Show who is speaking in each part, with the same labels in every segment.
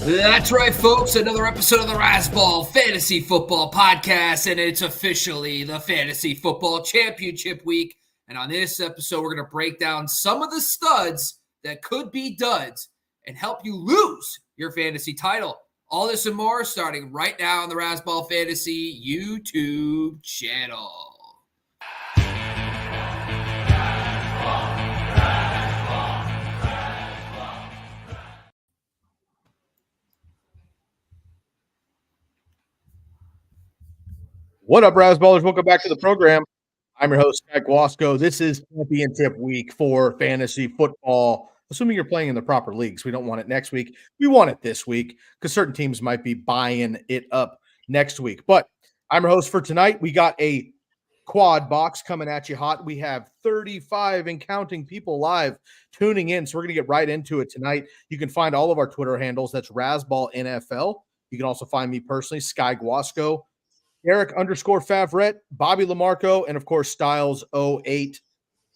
Speaker 1: That's right, folks. Another episode of the Razzball Fantasy Football Podcast, and it's officially the Fantasy Football Championship Week. And on this episode, we're going to break down some of the studs that could be duds and help you lose your fantasy title. All this and more starting right now on the Razzball Fantasy YouTube channel.
Speaker 2: What up, Razzballers? Welcome back to the program. I'm your host, Scott Guasco. This is championship week for fantasy football, assuming you're playing in the proper leagues. We don't want it next week. We want it this week because certain teams might be buying it up next week. But I'm your host for tonight. We got a quad box coming at you hot. We have 35 and counting people live tuning in, so we're going to get right into it tonight. You can find all of our Twitter handles. That's Razzball NFL. You can also find me personally, Sky Guasco, Derrick _Favret, Bobby Lamarco, and of course, Styles08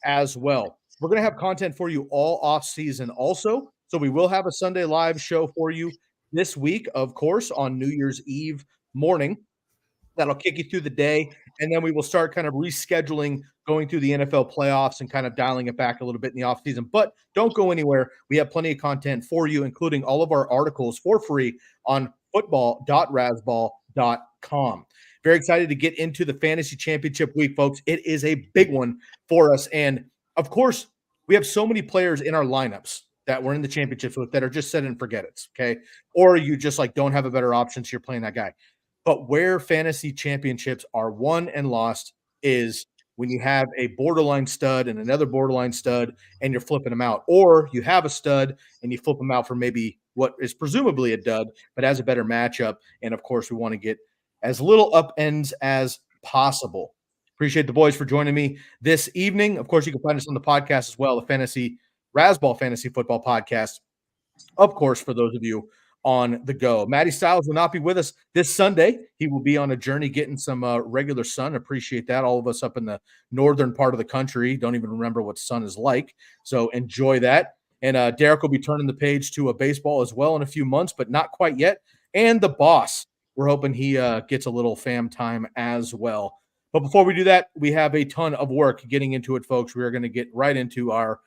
Speaker 2: as well. We're going to have content for you all off season also. So we will have a Sunday live show for you this week, of course, on New Year's Eve morning. That'll kick you through the day. And then we will start kind of rescheduling, going through the NFL playoffs and kind of dialing it back a little bit in the off season. But don't go anywhere. We have plenty of content for you, including all of our articles for free on football.razzball.com. Very excited to get into the fantasy championship week, folks. It is a big one for us. And of course, we have so many players in our lineups that were in the championship that are just set and forget it. Okay. Or you just like don't have a better option. So you're playing that guy. But where fantasy championships are won and lost is when you have a borderline stud and another borderline stud and you're flipping them out, or you have a stud and you flip them out for maybe what is presumably a dud, but has a better matchup. And of course, we want to get as little upends as possible. Appreciate the boys for joining me this evening. Of course, you can find us on the podcast as well, the Razzball Fantasy Football Podcast. Of course, for those of you on the go. Matty Styles will not be with us this Sunday. He will be on a journey getting some regular sun. Appreciate that. All of us up in the northern part of the country don't even remember what sun is like. So enjoy that. And Derrick will be turning the page to a baseball as well in a few months, but not quite yet. And the boss, we're hoping he gets a little fam time as well. But before we do that, we have a ton of work getting into it, folks. We are going to get right into our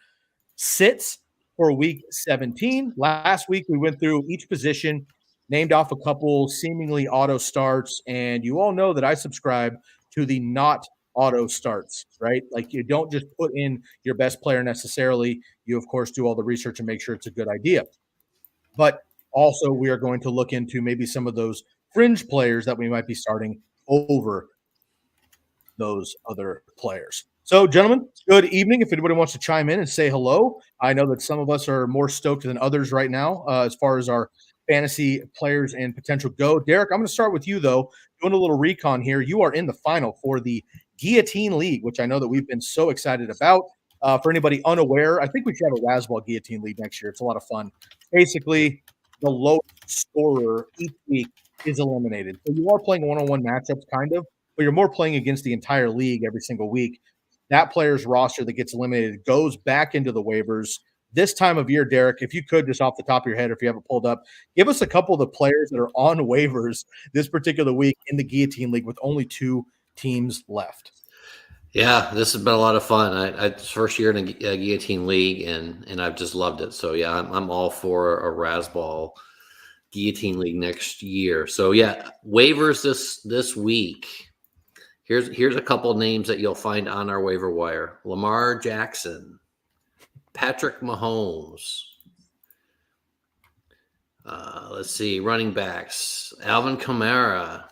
Speaker 2: sits for week 17. Last week, we went through each position, named off a couple seemingly auto starts, and you all know that I subscribe to the not auto starts, right? Like you don't just put in your best player necessarily. You, of course, do all the research and make sure it's a good idea. But also, we are going to look into maybe some of those fringe players that we might be starting over those other players. So, gentlemen, good evening. If anybody wants to chime in and say hello, I know that some of us are more stoked than others right now as far as our fantasy players and potential go. Derrick, I'm going to start with you, though, doing a little recon here. You are in the final for the Guillotine League, which I know that we've been so excited about. For anybody unaware, I think we should have a Razzball Guillotine League next year. It's a lot of fun. Basically, the lowest scorer each week is eliminated. So you are playing one-on-one matchups, kind of, but you're more playing against the entire league every single week. That player's roster that gets eliminated goes back into the waivers. This time of year, Derrick, if you could, just off the top of your head, if you have it pulled up, give us a couple of the players that are on waivers this particular week in the Guillotine League with only 2 teams left.
Speaker 3: Yeah, this has been a lot of fun. It's first year in a Guillotine League, and I've just loved it. So, yeah, I'm all for a Razzball Guillotine League next year. So, yeah, waivers this week. Here's a couple of names that you'll find on our waiver wire. Lamar Jackson, Patrick Mahomes. Let's see, running backs. Alvin Kamara,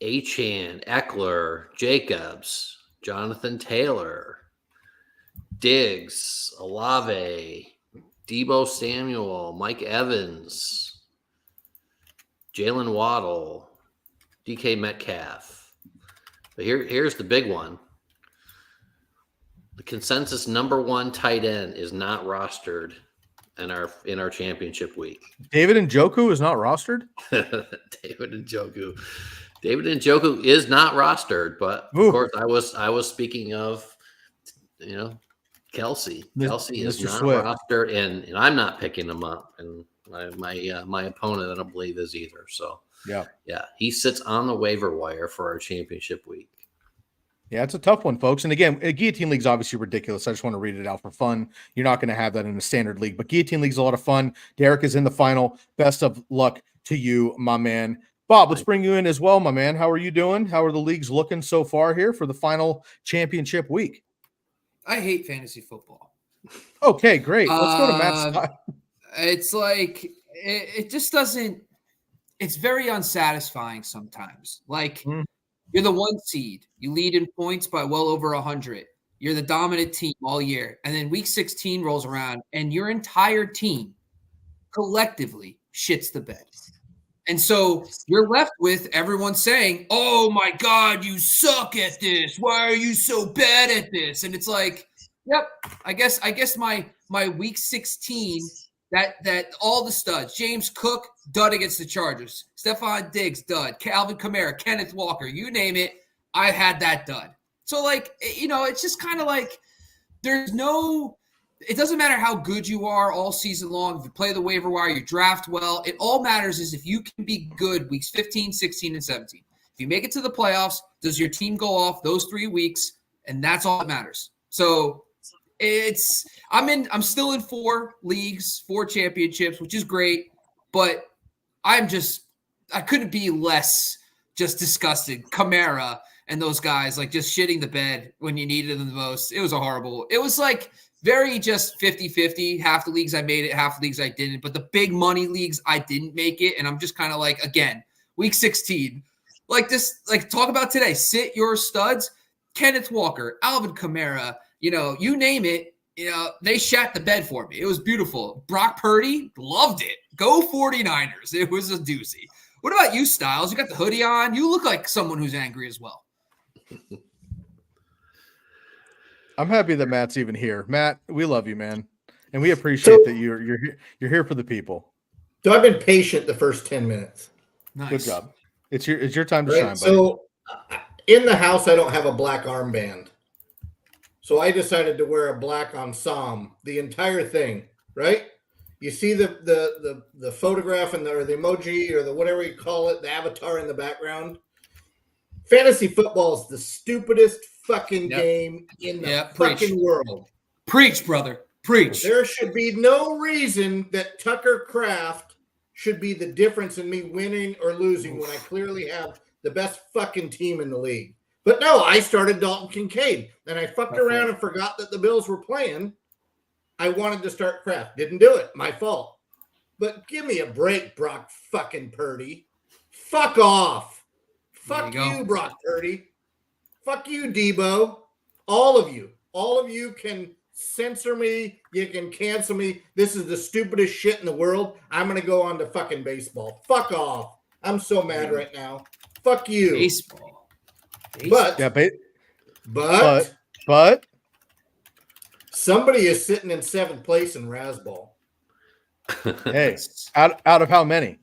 Speaker 3: Achane, Eckler, Jacobs, Jonathan Taylor, Diggs, Olave, Deebo Samuel, Mike Evans, Jalen Waddle, DK Metcalf. But here's the big one. The consensus number 1 tight end is not rostered in our championship week.
Speaker 2: David Njoku is not rostered?
Speaker 3: David Njoku is not rostered, but of course I was speaking of, Kelsey. Kelsey is not rostered, and I'm not picking him up. And My opponent, I don't believe, is either. So
Speaker 2: Yeah.
Speaker 3: He sits on the waiver wire for our championship week.
Speaker 2: Yeah, it's a tough one, folks. And again, a guillotine league is obviously ridiculous. I just want to read it out for fun. You're not going to have that in a standard league, but guillotine league is a lot of fun. Derrick is in the final. Best of luck to you, my man. Bob, let's bring you in as well, my man. How are you doing? How are the leagues looking so far here for the final championship week?
Speaker 1: I hate fantasy football.
Speaker 2: Okay, great. Let's go to Matt's.
Speaker 1: It's like it just doesn't. It's very unsatisfying sometimes. Like you're the 1 seed, you lead in points by well over 100. You're the dominant team all year, and then week 16 rolls around, and your entire team collectively shits the bed. And so you're left with everyone saying, "Oh my God, you suck at this. Why are you so bad at this?" And it's like, yep, I guess my week 16, that all the studs, James Cook, dud against the Chargers, Stephon Diggs, dud, Calvin Kamara, Kenneth Walker, you name it, I had that dud. So like, it's just kind of like it doesn't matter how good you are all season long. If you play the waiver wire, you draft well. It all matters is if you can be good weeks 15, 16, and 17. If you make it to the playoffs, does your team go off those 3 weeks? And that's all that matters. So I'm still in 4 leagues, 4 championships, which is great. But I couldn't be less just disgusted. Kamara and those guys like just shitting the bed when you needed them the most. It was it was like very just 50-50. Half the leagues I made it, half the leagues I didn't. But the big money leagues, I didn't make it. And I'm just kind of like, again, week 16. Like this, like talk about today. Sit your studs. Kenneth Walker, Alvin Kamara, you name it. They shat the bed for me. It was beautiful. Brock Purdy, loved it. Go 49ers. It was a doozy. What about you, Styles? You got the hoodie on. You look like someone who's angry as well.
Speaker 2: I'm happy that Matt's even here. Matt, we love you, man, and we appreciate that you're here for the people.
Speaker 4: So I've been patient the first 10 minutes.
Speaker 1: Nice.
Speaker 2: Good job. It's your time to shine, buddy.
Speaker 4: So in the house, I don't have a black armband, so I decided to wear a black ensemble, the entire thing. Right? You see the photograph and or the emoji or the whatever you call it, the avatar in the background. Fantasy football is the stupidest fucking game in the fucking world.
Speaker 1: Preach, brother. Preach.
Speaker 4: There should be no reason that Tucker Kraft should be the difference in me winning or losing when I clearly have the best fucking team in the league. But no, I started Dalton Kincaid, and I fucked around and forgot that the Bills were playing. I wanted to start Kraft. Didn't do it. My fault. But give me a break, Brock fucking Purdy. Fuck off. Fuck you, Brock Purdy. Fuck you, Debo. All of you can censor me. You can cancel me. This is the stupidest shit in the world. I'm going to go on to fucking baseball. Fuck off. I'm so mad right now. Fuck you.
Speaker 1: Baseball.
Speaker 4: But somebody is sitting in 7th place in Razzball.
Speaker 2: Hey, out of how many?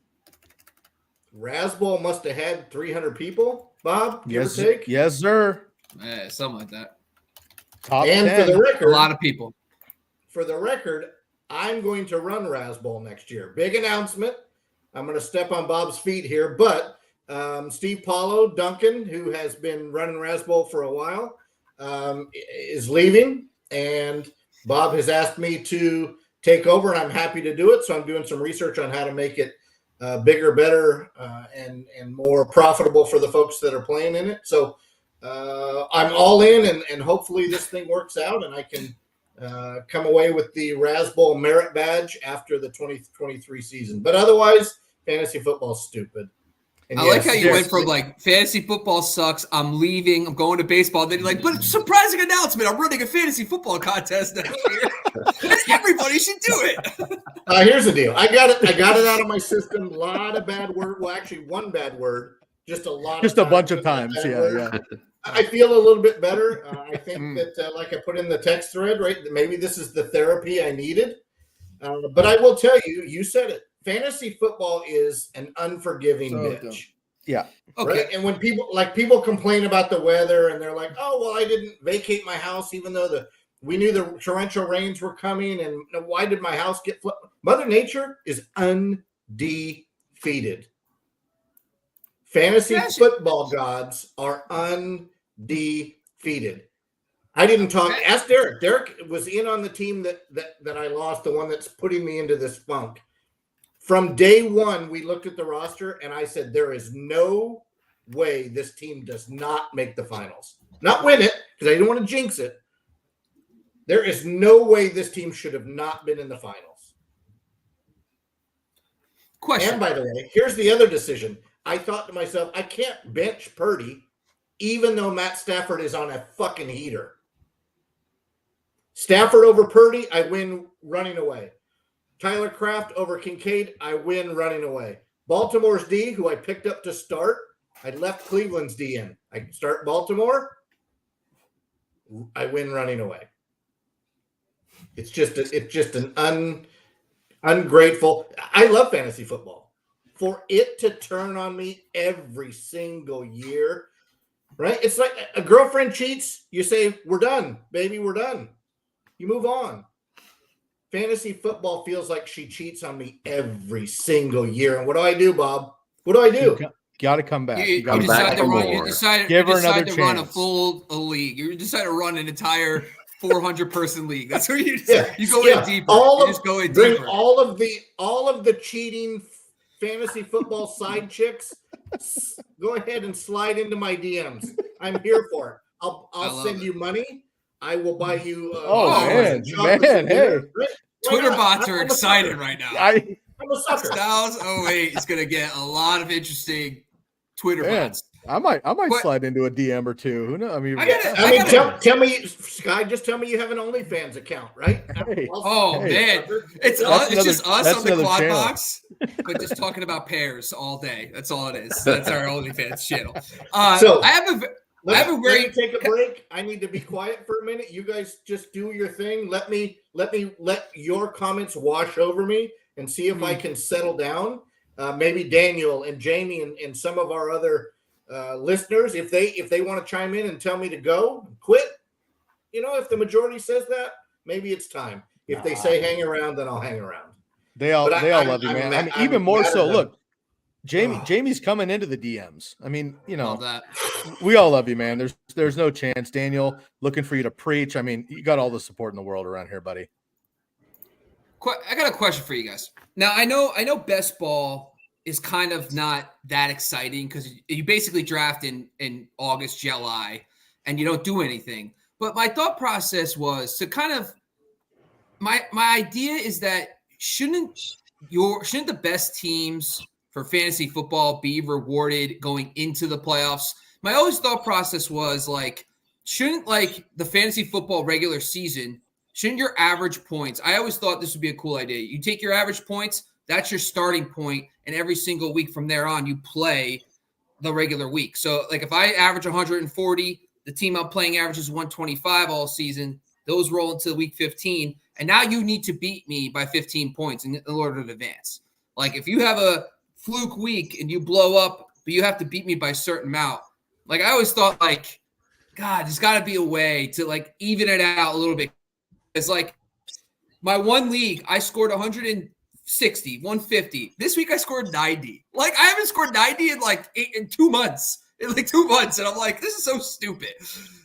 Speaker 4: Razzball must have had 300 people, Bob, give or
Speaker 2: Yes,
Speaker 4: take.
Speaker 2: yes, sir.
Speaker 1: Yeah, something like that.
Speaker 2: Top
Speaker 4: And
Speaker 2: 10.
Speaker 4: for the record,
Speaker 1: A lot of people.
Speaker 4: For the record, I'm going to run Razzball next year. Big announcement. I'm going to step on Bob's feet here, but Steve Paulo, Duncan, who has been running Razzball for a while, is leaving, and Bob has asked me to take over, and I'm happy to do it. So I'm doing some research on how to make it bigger, better, and more profitable for the folks that are playing in it. So I'm all in, and hopefully this thing works out, and I can come away with the Razzball merit badge after the 2023 season. But otherwise, fantasy football is stupid. And
Speaker 1: I like how you went from like fantasy football sucks, I'm leaving, I'm going to baseball. Then you're like, but surprising announcement, I'm running a fantasy football contest next year. And everybody should do it.
Speaker 4: Here's the deal. I got it out of my system. A lot of bad word. Well, actually, one bad word. Just a bunch of times.
Speaker 2: Yeah.
Speaker 4: I feel a little bit better. I think that, like I put in the text thread, right, maybe this is the therapy I needed. But I will tell you, you said it. Fantasy football is an unforgiving bitch.
Speaker 2: Yeah.
Speaker 4: Okay. Right? And when people complain about the weather and they're like, oh, well, I didn't vacate my house, even though we knew the torrential rains were coming, and why did my house get flooded? Mother Nature is undefeated. Fantasy football gods are undefeated. I didn't talk. Ask Derrick. Derrick was in on the team that I lost, the one that's putting me into this funk. From day one, we looked at the roster, and I said, there is no way this team does not make the finals. Not win it, because I didn't want to jinx it. There is no way this team should have not been in the finals.
Speaker 1: Question.
Speaker 4: And by the way, here's the other decision. I thought to myself, I can't bench Purdy, even though Matt Stafford is on a fucking heater. Stafford over Purdy, I win running away. Tyler Kraft over Kincaid, I win running away. Baltimore's D, who I picked up to start, I left Cleveland's D in. I start Baltimore, I win running away. It's just an ungrateful. I love fantasy football. For it to turn on me every single year, right? It's like a girlfriend cheats. You say, we're done, baby, we're done. You move on. Fantasy football feels like she cheats on me every single year. And what do, Bob? What do I do?
Speaker 2: You got to come back.
Speaker 1: You decide to run a full league. You decide to run an entire 400-person league. That's what you do. You go in deeper. Go in deeper.
Speaker 4: All of the cheating fantasy football side chicks, go ahead and slide into my DMs. I'm here for it. I'll send you money. I will buy you.
Speaker 2: Man, hey.
Speaker 1: Twitter bots are excited right now.
Speaker 4: I'm a sucker.
Speaker 1: Styles 08 is going to get a lot of interesting Twitter bots.
Speaker 2: I might slide into a DM or two. Who knows?
Speaker 4: Tell me, Sky. Just tell me you have an OnlyFans account, right?
Speaker 1: Man, it's just us on the quad box, but just talking about pairs all day. That's all it is. That's our OnlyFans channel.
Speaker 4: So
Speaker 1: let me
Speaker 4: take a break. I need to be quiet for a minute. You guys just do your thing. Let your comments wash over me and see if I can settle down. Maybe Daniel and Jamie and some of our other listeners, if they want to chime in and tell me to go, quit. If the majority says that, maybe it's time. If they say hang around, then I'll hang around.
Speaker 2: They all love you, man. Even more so. Look, Jamie's coming into the DMs. We all love you, man. There's no chance. Daniel, looking for you to preach. You got all the support in the world around here, buddy.
Speaker 1: I got a question for you guys. Now, I know best ball is kind of not that exciting because you basically draft in August, July, and you don't do anything. But my thought process was to kind of my idea is that shouldn't the best teams for fantasy football be rewarded going into the playoffs? My always thought process was shouldn't the fantasy football regular season, shouldn't your average points? I always thought this would be a cool idea. You take your average points, that's your starting point, and every single week from there on, you play the regular week. So, if I average 140, the team I'm playing averages 125 all season. Those roll into week 15, and now you need to beat me by 15 points in order to advance. If you have a fluke week and you blow up, but you have to beat me by a certain amount. I always thought, God, there's got to be a way to even it out a little bit. It's my one league, I scored 160, 150. This week I scored 90. I haven't scored 90 in 2 months. In 2 months. And I'm this is so stupid.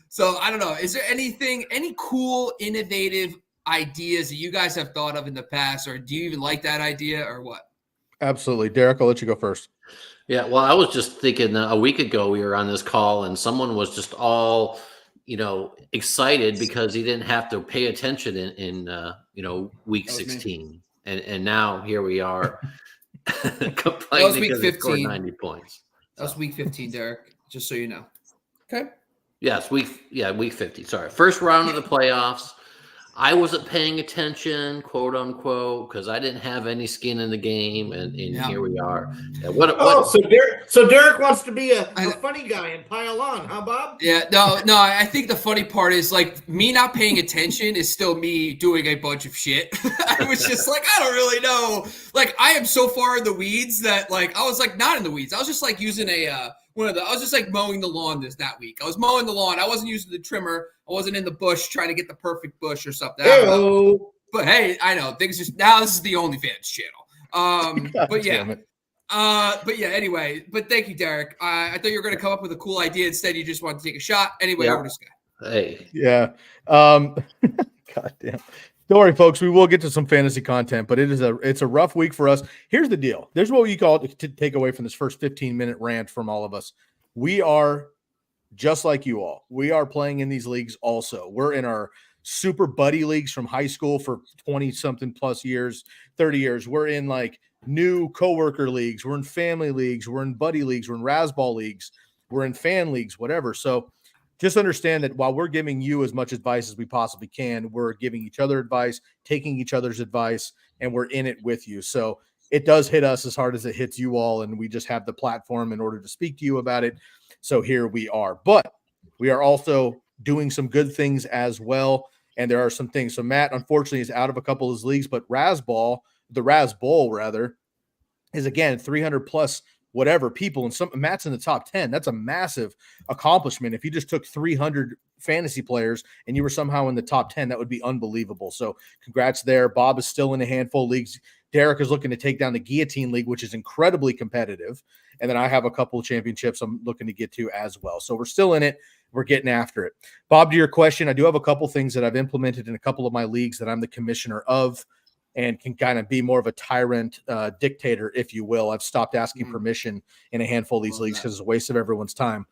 Speaker 1: So I don't know. Is there any cool, innovative ideas that you guys have thought of in the past, or do you even like that idea or what?
Speaker 2: Absolutely. Derrick, I'll let you go first.
Speaker 3: Yeah, well, I was just thinking a week ago we were on this call and someone was just all, excited because he didn't have to pay attention in week 16. And now here we are complaining because he scored 90 points.
Speaker 1: That was week 15, Derrick, just so you know. Okay.
Speaker 3: Yes, week 50. Sorry. First round of the playoffs. I wasn't paying attention, quote unquote, because I didn't have any skin in the game, and here we are. Yeah,
Speaker 4: so Derrick wants to be a funny guy and pile on, huh, Bob?
Speaker 1: Yeah, no. I think the funny part is me not paying attention is still me doing a bunch of shit. I was just I don't really know. I am so far in the weeds that I was not in the weeds. I was just using I was just mowing the lawn that week. I was mowing the lawn. I wasn't using the trimmer. I wasn't in the bush trying to get the perfect bush or something.
Speaker 4: Hey-o.
Speaker 1: But hey, I know things just now. This is the OnlyFans channel. But yeah. Anyway, but thank you, Derek. I thought you were going to come up with a cool idea. Instead, you just wanted to take a shot. Anyway, over to Scott.
Speaker 3: Hey.
Speaker 2: Yeah. God damn. Don't worry, folks. We will get to some fantasy content, but it's a rough week for us. Here's the deal. There's what you call it to take away from this first 15-minute rant from all of us. We are just like you all. We are playing in these leagues also. We're in our super buddy leagues from high school for 20-something plus years, 30 years. We're in like new coworker leagues. We're in family leagues. We're in buddy leagues. We're in Razzball leagues. We're in fan leagues, whatever. So just understand that while we're giving you as much advice as we possibly can, we're giving each other advice, taking each other's advice, and we're in it with you. So it does hit us as hard as it hits you all, and we just have the platform in order to speak to you about it. So here we are. But we are also doing some good things as well, and there are some things. So Matt, unfortunately, is out of a couple of his leagues, but the Razzball rather, is again 300+ whatever people, and Matt's in the top 10. That's a massive accomplishment. If you just took 300 fantasy players and you were somehow in the top 10, that would be unbelievable. So congrats there. Bob is still in a handful of leagues. Derek is looking to take down the Guillotine League, which is incredibly competitive. And then I have a couple of championships I'm looking to get to as well. So we're still in it. We're getting after it. Bob, to your question, I do have a couple things that I've implemented in a couple of my leagues that I'm the commissioner of, and can kind of be more of a tyrant dictator, if you will. I've stopped asking permission in a handful of these leagues because it's a waste of everyone's time.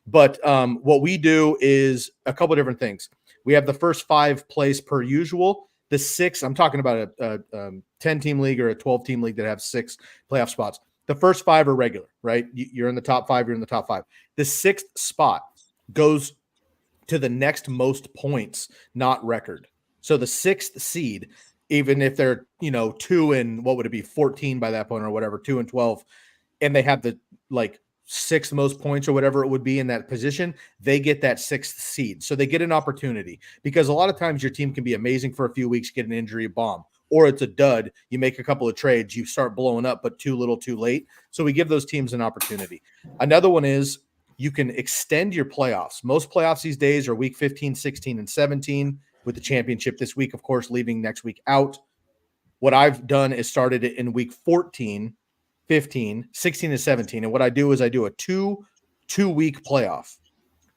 Speaker 2: But what we do is a couple of different things. We have the first 5 place per usual. The 6, I'm talking about a 10-team league or a 12-team league that have 6 playoff spots. The first 5 are regular, right? You're in the top 5, you're in the top 5. The 6th spot goes to the next most points, not record. So the 6th seed, even if they're, 2 and what would it be, 14 by that point or whatever, 2 and 12, and they have the 6th most points or whatever it would be in that position, they get that 6th seed. So they get an opportunity, because a lot of times your team can be amazing for a few weeks, get an injury, bomb, or it's a dud. You make a couple of trades, you start blowing up, but too little, too late. So we give those teams an opportunity. Another one is you can extend your playoffs. Most playoffs these days are week 15, 16, and 17. With the championship this week, of course, leaving next week out. What I've done is started it in week 14, 15, 16, and 17. And what I do is I do a two-week playoff.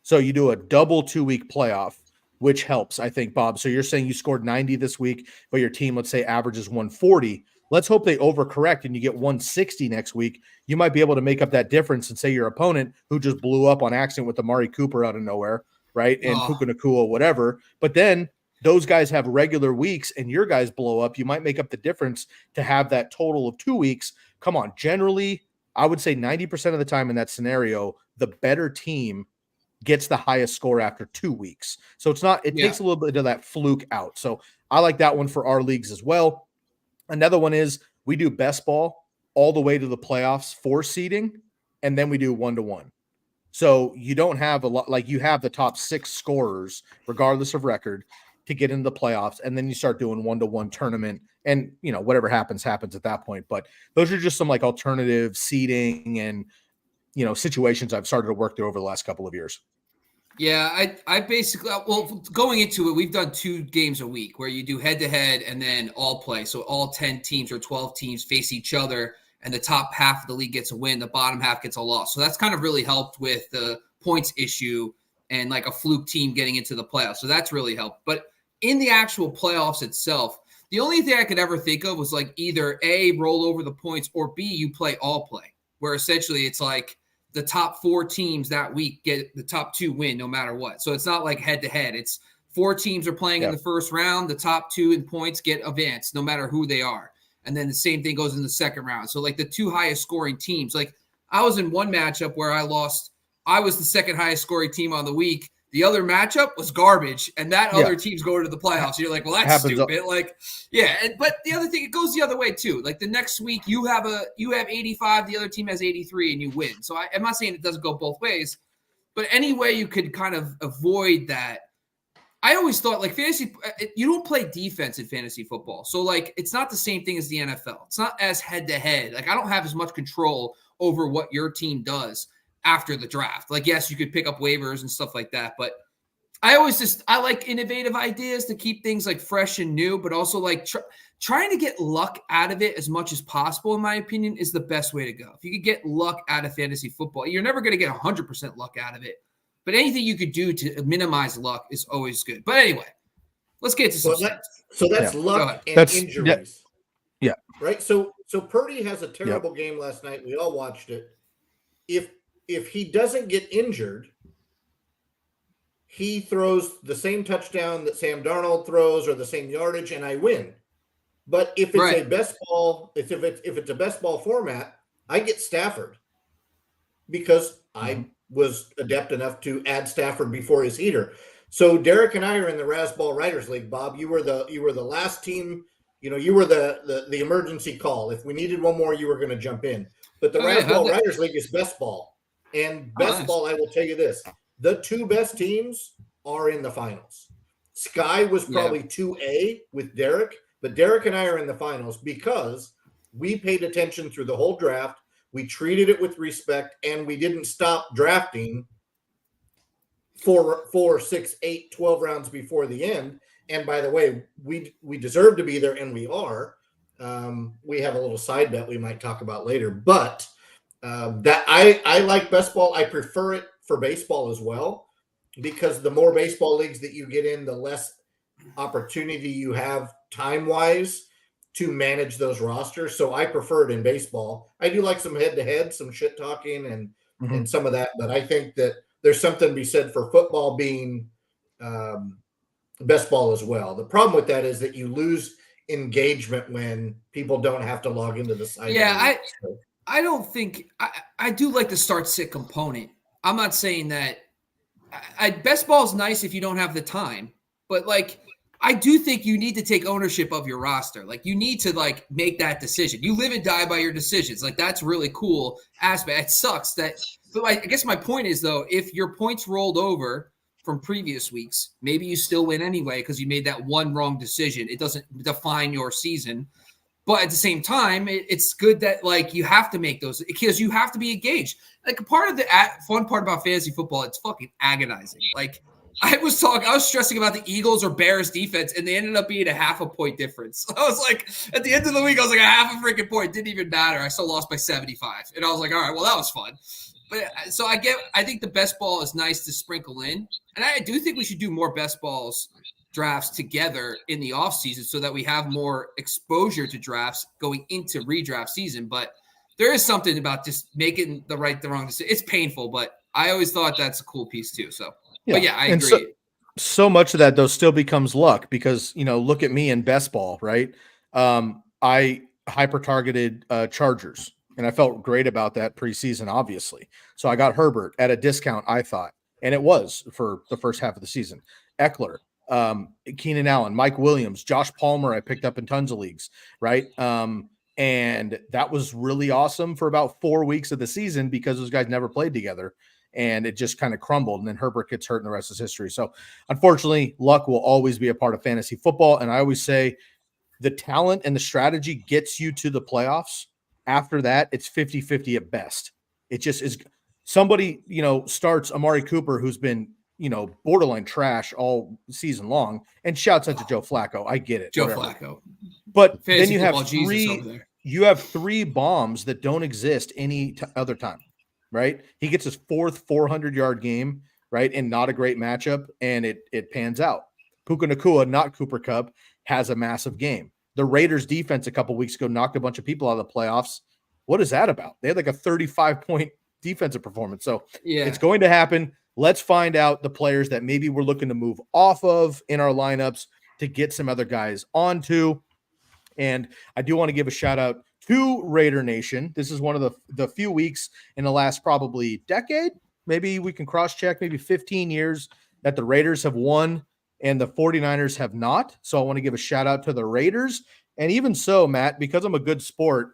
Speaker 2: So you do a double 2-week playoff, which helps, I think, Bob. So you're saying you scored 90 this week, but your team, let's say, averages 140. Let's hope they overcorrect and you get 160 next week. You might be able to make up that difference and say your opponent, who just blew up on accident with Amari Cooper out of nowhere, right? And Puka Nacua, whatever. But then those guys have regular weeks and your guys blow up. You might make up the difference to have that total of 2 weeks. Come on. Generally, I would say 90% of the time in that scenario, the better team gets the highest score after 2 weeks. So it takes a little bit of that fluke out. So I like that one for our leagues as well. Another one is we do best ball all the way to the playoffs for seeding, and then we do 1-to-1. So you don't have a lot, you have the top 6 scorers, regardless of record, to get into the playoffs, and then you start doing 1-to-1 tournament, and whatever happens at that point. But those are just some alternative seeding and situations I've started to work through over the last couple of years.
Speaker 1: Yeah, I basically, going into it, we've done 2 games a week where you do head-to-head and then all play. So all 10 teams or 12 teams face each other, and the top half of the league gets a win, the bottom half gets a loss. So that's kind of really helped with the points issue and a fluke team getting into the playoffs. So that's really helped. But in the actual playoffs itself, the only thing I could ever think of was either A, roll over the points, or B, you play all play, where essentially it's the top 4 teams that week get the top 2 win no matter what. So it's not head-to-head. It's 4 teams are playing in the first round. The top 2 in points get advanced no matter who they are. And then the same thing goes in the second round. So the 2 highest scoring teams, I was in one matchup where I lost. I was the second highest scoring team on the week. The other matchup was garbage, and that other team's going to the playoffs. You're well, that's stupid. But the other thing, it goes the other way too. The next week you have 85, the other team has 83, and you win. So I'm not saying it doesn't go both ways, but any way you could kind of avoid that. I always thought fantasy, you don't play defense in fantasy football. So it's not the same thing as the NFL. It's not as head to head. I don't have as much control over what your team does after the draft. Yes, you could pick up waivers and stuff like that, but I like innovative ideas to keep things like fresh and new, but also like trying to get luck out of it as much as possible, in my opinion, is the best way to go. If you could get luck out of fantasy football, you're never going to get 100% luck out of it, but anything you could do to minimize luck is always good. But anyway, let's get to some stats.
Speaker 4: So that's luck and injuries.
Speaker 2: Yeah.
Speaker 4: Right. So Purdy has a terrible game last night. We all watched it. If he doesn't get injured, he throws the same touchdown that Sam Darnold throws or the same yardage, and I win. But if it's a best ball, if it's a best ball format, I get Stafford because I was adept enough to add Stafford before his heater. So Derek and I are in the Razzball Writers League. Bob, you were the last team. You were the emergency call. If we needed one more, you were going to jump in. But the Razzball Writers League is best ball, and best ball. I will tell you this: the two best teams are in the finals. Sky was probably 2A with Derek, but Derek and I are in the finals because we paid attention through the whole draft. We treated it with respect, and we didn't stop drafting 4, 6, 8, 12 rounds before the end. And by the way, we deserve to be there, and we are. We have a little side bet we might talk about later, but that I like best ball. I prefer it for baseball as well, because the more baseball leagues that you get in, the less opportunity you have time-wise to manage those rosters. So I prefer it in baseball. I do like some head-to-head, some shit talking and some of that, but I think that there's something to be said for football being best ball as well. The problem with that is that you lose engagement when people don't have to log into the site.
Speaker 1: Yeah, I don't think I do like the start-sit component. I'm not saying that best ball is nice if you don't have the time, but like I do think you need to take ownership of your roster. Like you need to like make that decision. You live and die by your decisions. Like that's really cool aspect. It sucks that, but I guess my point is though, if your points rolled over from previous weeks, maybe you still win anyway because you made that one wrong decision. It doesn't define your season. But at the same time, it's good that like you have to make those because you have to be engaged. Like part of the fun part about fantasy football, it's fucking agonizing. Like I was stressing about the Eagles or Bears defense, and they ended up being a half a point difference. I was like, at the end of the week, I was like, a half a freaking point didn't even matter. I still lost by 75, and I was like, all right, well that was fun. But so I think the best ball is nice to sprinkle in, and I do think we should do more best balls drafts together in the offseason so that we have more exposure to drafts going into redraft season. But there is something about just making the wrong decision. It's painful, but I always thought that's a cool piece too. So, but yeah, I agree.
Speaker 2: So much of that though still becomes luck because, look at me in best ball, right? I hyper targeted Chargers and I felt great about that preseason, obviously. So I got Herbert at a discount, I thought, and it was for the first half of the season. Eckler, Keenan Allen, Mike Williams, Josh Palmer, I picked up in tons of leagues, right? And that was really awesome for about 4 weeks of the season because those guys never played together and it just kind of crumbled. And then Herbert gets hurt and the rest is history. So unfortunately, luck will always be a part of fantasy football. And I always say the talent and the strategy gets you to the playoffs. After that, it's 50-50 at best. It just is. Somebody, starts Amari Cooper, who's been, borderline trash all season long, and shouts out to Joe Flacco. I get it.
Speaker 1: Joe Flacco.
Speaker 2: But
Speaker 1: fantasy
Speaker 2: then you have three bombs that don't exist any other time, right? He gets his fourth 400-yard game, right, and not a great matchup, and it pans out. Puka Nacua, not Cooper Kupp, has a massive game. The Raiders defense a couple weeks ago knocked a bunch of people out of the playoffs. What is that about? They had like a 35-point defensive performance. So it's going to happen. Let's find out the players that maybe we're looking to move off of in our lineups to get some other guys onto. And I do want to give a shout out to Raider Nation. This is one of the few weeks in the last probably decade. Maybe we can cross-check, maybe 15 years that the Raiders have won and the 49ers have not. So I want to give a shout out to the Raiders. And even so, Matt, because I'm a good sport,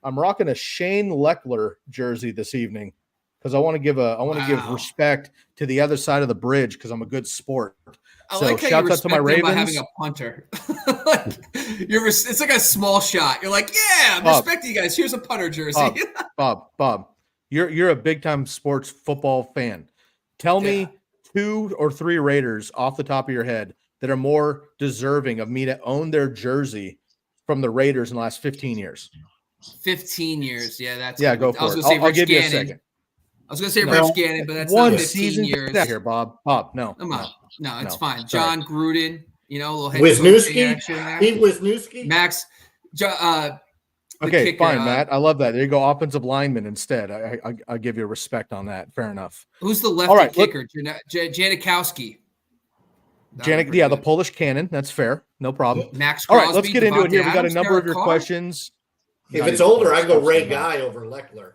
Speaker 2: I'm rocking a Shane Leckler jersey this evening because I want to give respect to the other side of the bridge because I'm a good sport. So shout out to my Ravens.
Speaker 1: By having a punter. It's like a small shot. You're like, yeah, I'm respecting you guys. Here's a punter jersey.
Speaker 2: Bob, you're a big time sports football fan. Tell me 2 or 3 Raiders off the top of your head that are more deserving of me to own their jersey from the Raiders in the last 15 years?
Speaker 1: 15 years. Yeah, that's
Speaker 2: go for
Speaker 1: I was
Speaker 2: it.
Speaker 1: going to say
Speaker 2: I'll
Speaker 1: Rich
Speaker 2: give you a
Speaker 1: Gannon.
Speaker 2: second.
Speaker 1: I was going to say
Speaker 2: No.
Speaker 1: Rich Gannon, but that's
Speaker 2: One
Speaker 1: not 15
Speaker 2: season
Speaker 1: years.
Speaker 2: here, Bob. No.
Speaker 1: Come on. No, it's
Speaker 2: No.
Speaker 1: fine.
Speaker 2: Sorry.
Speaker 1: John Gruden, a little head
Speaker 4: Wisniewski?
Speaker 1: coaching action there.
Speaker 4: Steve Wisniewski?
Speaker 1: Max, the
Speaker 2: Okay,
Speaker 1: kicker,
Speaker 2: fine, Matt. I love that. There you go, offensive lineman instead. I give you respect on that. Fair enough.
Speaker 1: Who's the lefty
Speaker 2: All right,
Speaker 1: kicker? Janikowski.
Speaker 2: The Polish cannon. That's fair. No problem.
Speaker 1: Max
Speaker 2: All
Speaker 1: Crosby,
Speaker 2: right, let's get into it here. We got a
Speaker 1: Adams,
Speaker 2: number of
Speaker 1: Derek
Speaker 2: your
Speaker 1: Carr?
Speaker 2: questions.
Speaker 4: If it's older, I go Ray Guy over Leckler.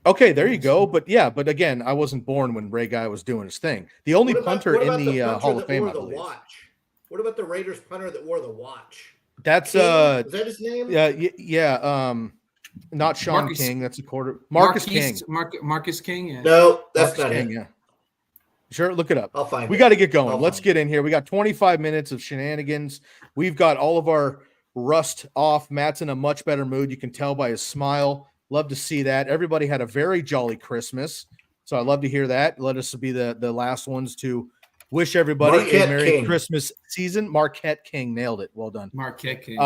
Speaker 2: Okay, there you go. But again, I wasn't born when Ray Guy was doing his thing. The only punter in the Hall of Fame, I believe.
Speaker 4: What about the Raiders punter that wore the watch?
Speaker 2: That's
Speaker 4: King? Was that his name?
Speaker 2: Yeah. Not Sean King. That's a quarter. Marcus King.
Speaker 1: Marcus King. Yeah.
Speaker 4: No, that's
Speaker 2: Marcus
Speaker 4: not
Speaker 2: King,
Speaker 4: him.
Speaker 2: Yeah. Sure, look it up.
Speaker 4: I'll find
Speaker 2: We
Speaker 4: it.
Speaker 2: got to get going.
Speaker 4: I'll
Speaker 2: Let's
Speaker 4: find
Speaker 2: get in here. We got 25 minutes of shenanigans. We've got all of our rust off. Matt's in a much better mood. You can tell by his smile. Love to see that. Everybody had a very jolly Christmas. So I love to hear that. Let us be the last ones to wish everybody
Speaker 4: Marquette
Speaker 2: a Merry
Speaker 4: King.
Speaker 2: Christmas season. Marquette King nailed it. Well done.
Speaker 1: Marquette King.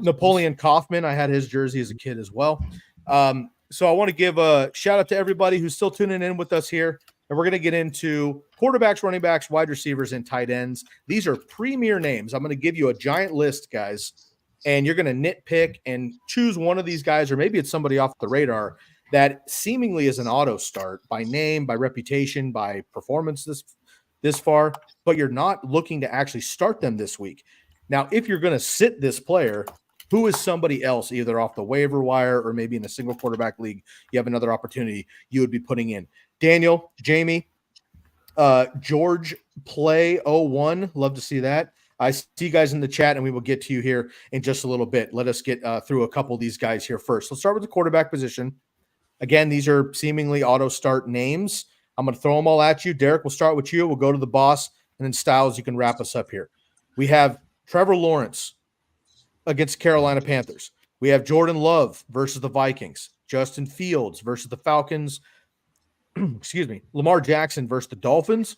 Speaker 2: Napoleon Kaufman. I had his jersey as a kid as well. So I want to give a shout out to everybody who's still tuning in with us here. And we're going to get into quarterbacks, running backs, wide receivers, and tight ends. These are premier names. I'm going to give you a giant list, guys, and you're going to nitpick and choose one of these guys, or maybe it's somebody off the radar that seemingly is an auto start by name, by reputation, by performance this far, but you're not looking to actually start them this week. Now, if you're going to sit this player, who is somebody else, either off the waiver wire or maybe in a single quarterback league, you have another opportunity you would be putting in? Daniel, Jamie, George Play 01. Love to see that. I see you guys in the chat, and we will get to you here in just a little bit. Let us get through a couple of these guys here first. Let's start with the quarterback position. Again, these are seemingly auto start names. I'm going to throw them all at you. Derek, we'll start with you. We'll go to the boss, and then Styles, you can wrap us up here. We have Trevor Lawrence against Carolina Panthers. We have Jordan Love versus the Vikings. Justin Fields versus the Falcons. Excuse me. Lamar Jackson versus the Dolphins.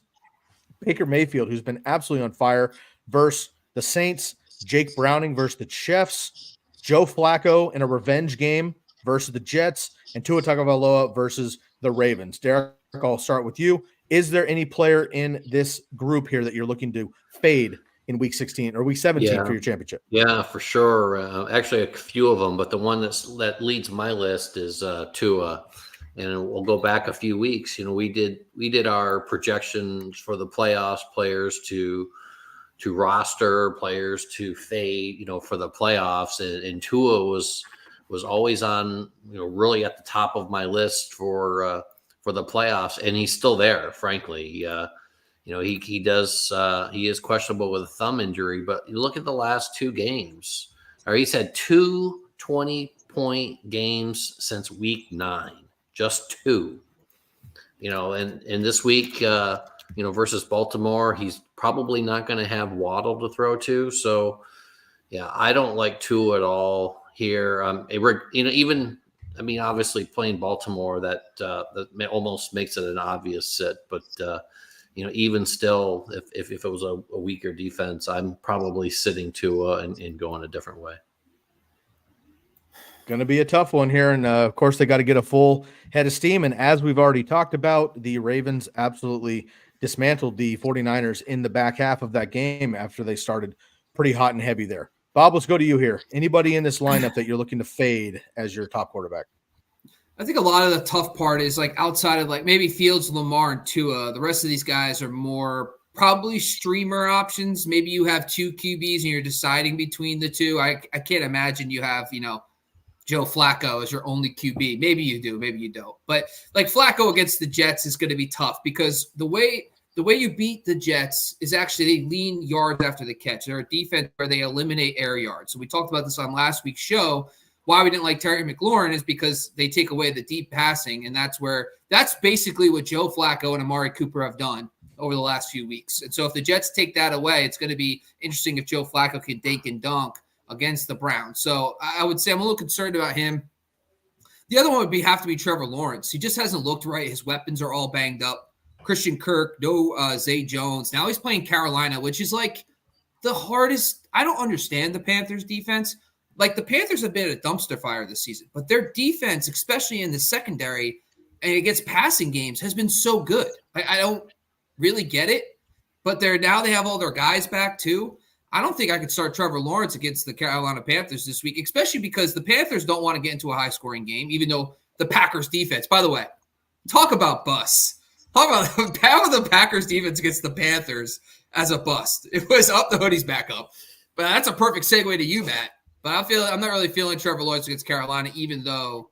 Speaker 2: Baker Mayfield, who's been absolutely on fire, versus the Saints. Jake Browning versus the Chiefs. Joe Flacco in a revenge game versus the Jets. And Tua Tagovailoa versus the Ravens. Derek, I'll start with you. Is there any player in this group here that you're looking to fade in week 16 or week 17 for your championship?
Speaker 3: Yeah, for sure. Actually, a few of them, but the one that leads my list is Tua. And we'll go back a few weeks. We did our projections for the playoffs, players to roster, players to fade, for the playoffs. And Tua was always on, really at the top of my list for the playoffs, and he's still there. Frankly, he is questionable with a thumb injury, but you look at the last 2 games, or he's had 2 20-point games since week 9. Just 2, and this week, versus Baltimore, he's probably not going to have Waddle to throw to. So, yeah, I don't like Tua at all here. Obviously playing Baltimore, that almost makes it an obvious sit. But even still, if it was a weaker defense, I'm probably sitting Tua and going a different way.
Speaker 2: Going to be a tough one here. And, of course, they got to get a full head of steam. And as we've already talked about, the Ravens absolutely dismantled the 49ers in the back half of that game after they started pretty hot and heavy there. Bob, let's go to you here. Anybody in this lineup that you're looking to fade as your top quarterback?
Speaker 1: I think a lot of the tough part is outside of maybe Fields, Lamar, and Tua, the rest of these guys are more probably streamer options. Maybe you have 2 QBs and you're deciding between the 2. I can't imagine you have, Joe Flacco as your only QB. Maybe you do, maybe you don't. But Flacco against the Jets is going to be tough because the way you beat the Jets is actually they lean yards after the catch. They're a defense where they eliminate air yards. So we talked about this on last week's show. Why we didn't like Terry McLaurin is because they take away the deep passing, and that's basically what Joe Flacco and Amari Cooper have done over the last few weeks. And so if the Jets take that away, it's going to be interesting if Joe Flacco can dink and dunk against the Browns. So I would say I'm a little concerned about him. The other one would have to be Trevor Lawrence. He just hasn't looked right. His weapons are all banged up. Christian Kirk, no Zay Jones. Now he's playing Carolina, which is like the hardest. I don't understand the Panthers defense. Like the Panthers have been a dumpster fire this season, but their defense, especially in the secondary and against passing games, has been so good. I don't really get it, but they have all their guys back too. I don't think I could start Trevor Lawrence against the Carolina Panthers this week, especially because the Panthers don't want to get into a high-scoring game, even though the Packers defense, by the way, talk about busts. Talk about how the Packers defense against the Panthers as a bust. It was up, the hoodie's back up. But that's a perfect segue to you, Matt. But I'm not really feeling Trevor Lawrence against Carolina, even though,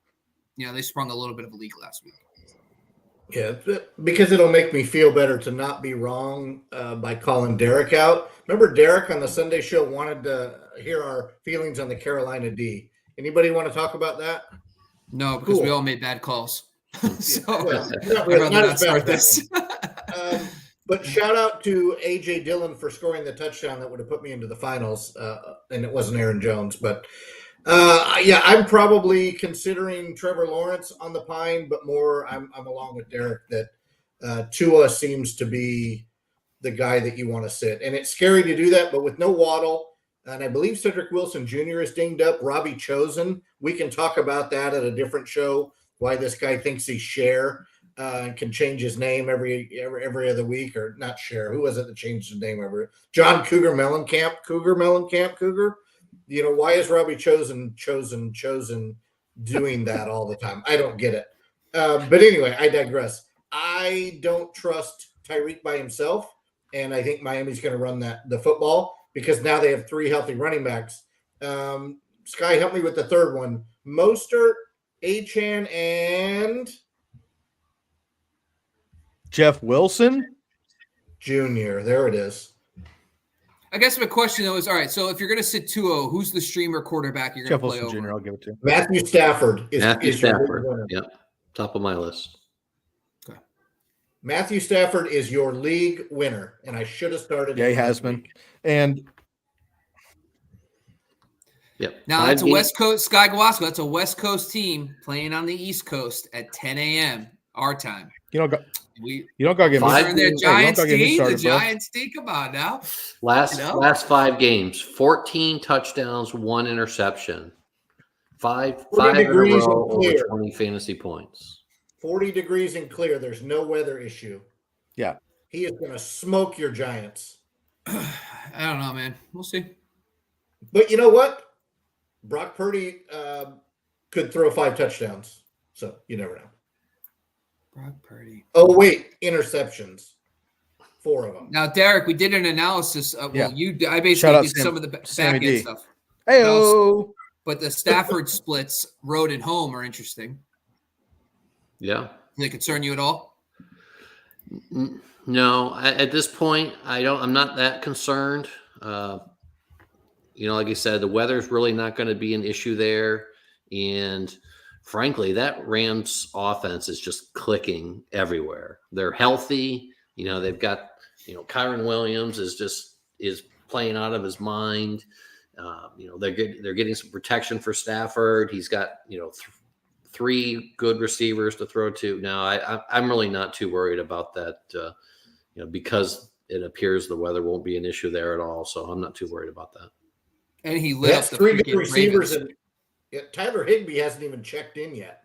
Speaker 1: they sprung a little bit of a leak last week.
Speaker 4: Yeah, because it'll make me feel better to not be wrong by calling Derrick out. Remember Derrick on the Sunday show wanted to hear our feelings on the Carolina D. Anybody want to talk about that?
Speaker 1: No, because we all made bad calls. So
Speaker 4: I'd rather not start this. But shout out to A.J. Dillon for scoring the touchdown that would have put me into the finals, and it wasn't Aaron Jones. But, I'm probably considering Trevor Lawrence on the pine, but more I'm along with Derrick that Tua seems to be the guy that you want to sit. And it's scary to do that, but with no Waddle, and I believe Cedric Wilson Jr. is dinged up, Robbie Chosen. We can talk about that at a different show, why this guy thinks he's Cher. And can change his name every other week, or not Cher. Who was it that changed his name every? John Cougar Mellencamp. Why is Robbie chosen doing that all the time? I don't get it. But anyway, I digress. I don't trust Tyreek by himself, and I think Miami's going to run the football because now they have 3 healthy running backs. Sky, help me with the third one. Mostert, Achane, and
Speaker 2: Jeff Wilson
Speaker 4: Jr. There it is.
Speaker 1: I guess my question though is, all right, so if you're going to sit 2-0, who's the streamer quarterback you're going to play
Speaker 2: Wilson
Speaker 1: over?
Speaker 2: Jr. I'll give it to
Speaker 4: Matthew Stafford is
Speaker 3: Stafford. Yep, top of my list.
Speaker 1: Okay.
Speaker 4: Matthew Stafford is your league winner, and I should have started.
Speaker 2: Yeah, he has been. And
Speaker 3: yep.
Speaker 1: Now that's a West Coast Sky Guasco. That's a West Coast team playing on the East Coast at 10 a.m. our time.
Speaker 2: You don't gotta get
Speaker 1: the Giants team. The Giants team. Come on now.
Speaker 3: Last 5 games, 14 touchdowns, 1 interception. 5 in a row over 20 fantasy points.
Speaker 4: 40 degrees and clear. There's no weather issue.
Speaker 2: Yeah.
Speaker 4: He is going to smoke your Giants.
Speaker 1: I don't know, man. We'll see.
Speaker 4: But you know what? Brock Purdy could throw 5 touchdowns. So you never know.
Speaker 1: Brock Purdy.
Speaker 4: Oh, wait. Interceptions. 4 of them.
Speaker 1: Now, Derek, we did an analysis. I basically did some of the back end stuff.
Speaker 2: Hey-o.
Speaker 1: But the Stafford splits, road and home, are interesting.
Speaker 3: Yeah.
Speaker 1: Do they concern you at all?
Speaker 3: No. At this point, I'm not that concerned. Like I said, the weather's really not going to be an issue there. And frankly, that Rams offense is just clicking everywhere. They're healthy. They've got, Kyron Williams is playing out of his mind. They're getting some protection for Stafford. He's got, 3 good receivers to throw to. Now, I'm really not too worried about that, because it appears the weather won't be an issue there at all. So I'm not too worried about that.
Speaker 1: And he lit up the
Speaker 4: 3 good receivers. And Tyler Higbee hasn't even checked in yet.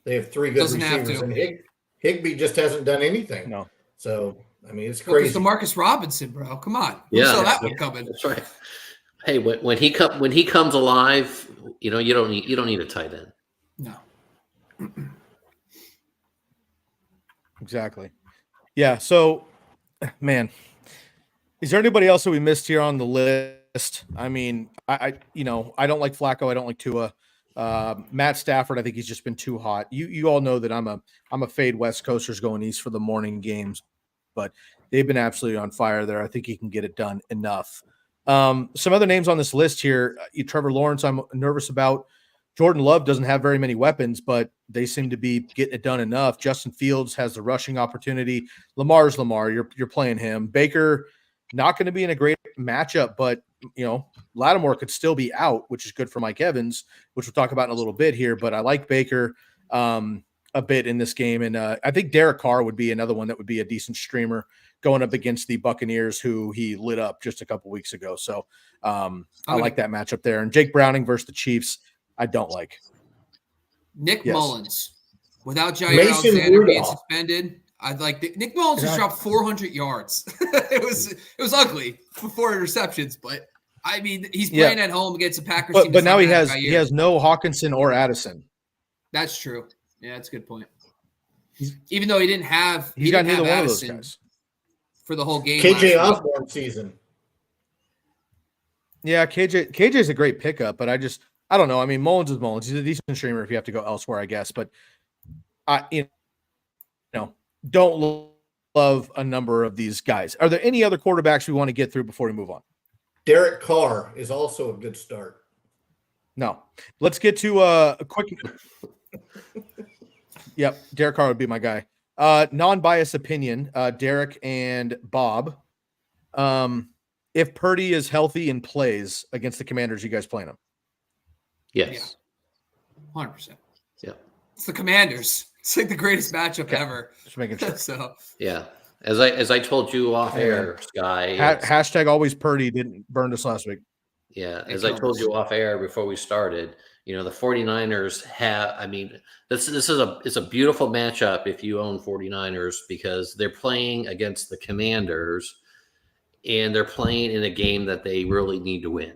Speaker 4: They have 3 good receivers. And Higbee just hasn't done anything.
Speaker 2: No.
Speaker 4: So, it's crazy.
Speaker 1: It's DeMarcus Robinson, bro. Come on.
Speaker 3: Yeah.
Speaker 1: We saw that one coming.
Speaker 3: That's right. Hey, when he comes alive, you don't need a tight end.
Speaker 1: No.
Speaker 2: Exactly. Yeah. So, man, is there anybody else that we missed here on the list? I mean, I don't like Flacco. I don't like Tua. Matt Stafford, I think he's just been too hot. You all know that I'm a fade West Coasters going east for the morning games, but they've been absolutely on fire there. I think he can get it done enough. Some other names on this list here, Trevor Lawrence, I'm nervous about. Jordan Love doesn't have very many weapons, but they seem to be getting it done enough. Justin Fields has the rushing opportunity. Lamar's Lamar. You're playing him. Baker, not going to be in a great matchup, but Lattimore could still be out, which is good for Mike Evans, which we'll talk about in a little bit here. But I like Baker. a bit in this game. And I think Derek Carr would be another one that would be a decent streamer going up against the Buccaneers, who he lit up just a couple weeks ago. So I like that matchup there. And Jake Browning versus the Chiefs, I don't like.
Speaker 1: Nick Mullins, without Jair
Speaker 4: Mason
Speaker 1: Alexander being
Speaker 4: Rudolph.
Speaker 1: suspended, I'd like Nick Mullins has dropped 400 yards. It was ugly for 4 interceptions, but I mean he's playing at home against the Packers.
Speaker 2: But now he has no Hawkinson or Addison.
Speaker 1: That's true. Yeah, that's a good point. Even though he didn't have
Speaker 2: neither one
Speaker 1: Addison
Speaker 2: of those guys
Speaker 1: for the whole game.
Speaker 4: KJ Osborne season.
Speaker 2: Yeah, KJ is a great pickup, but I don't know. I mean, Mullins is Mullins. He's a decent streamer if you have to go elsewhere, I guess. But I don't love a number of these guys. Are there any other quarterbacks we want to get through before we move on?
Speaker 4: Derek Carr is also a good start.
Speaker 2: No. Let's get to a quick. Yep, Derek Carr would be my guy. Non-biased opinion, Derek and Bob. If Purdy is healthy and plays against the Commanders, you guys playing him?
Speaker 3: Yes.
Speaker 1: Yeah. 100%.
Speaker 3: Yeah.
Speaker 1: It's the Commanders. It's like the greatest matchup ever.
Speaker 2: Just making sure.
Speaker 1: So
Speaker 3: Yeah. As I told you off air, Sky.
Speaker 2: Hashtag always Purdy didn't burn us last week.
Speaker 3: Yeah. As I told you off air before we started, the 49ers have, I mean, it's a beautiful matchup if you own 49ers, because they're playing against the Commanders and they're playing in a game that they really need to win.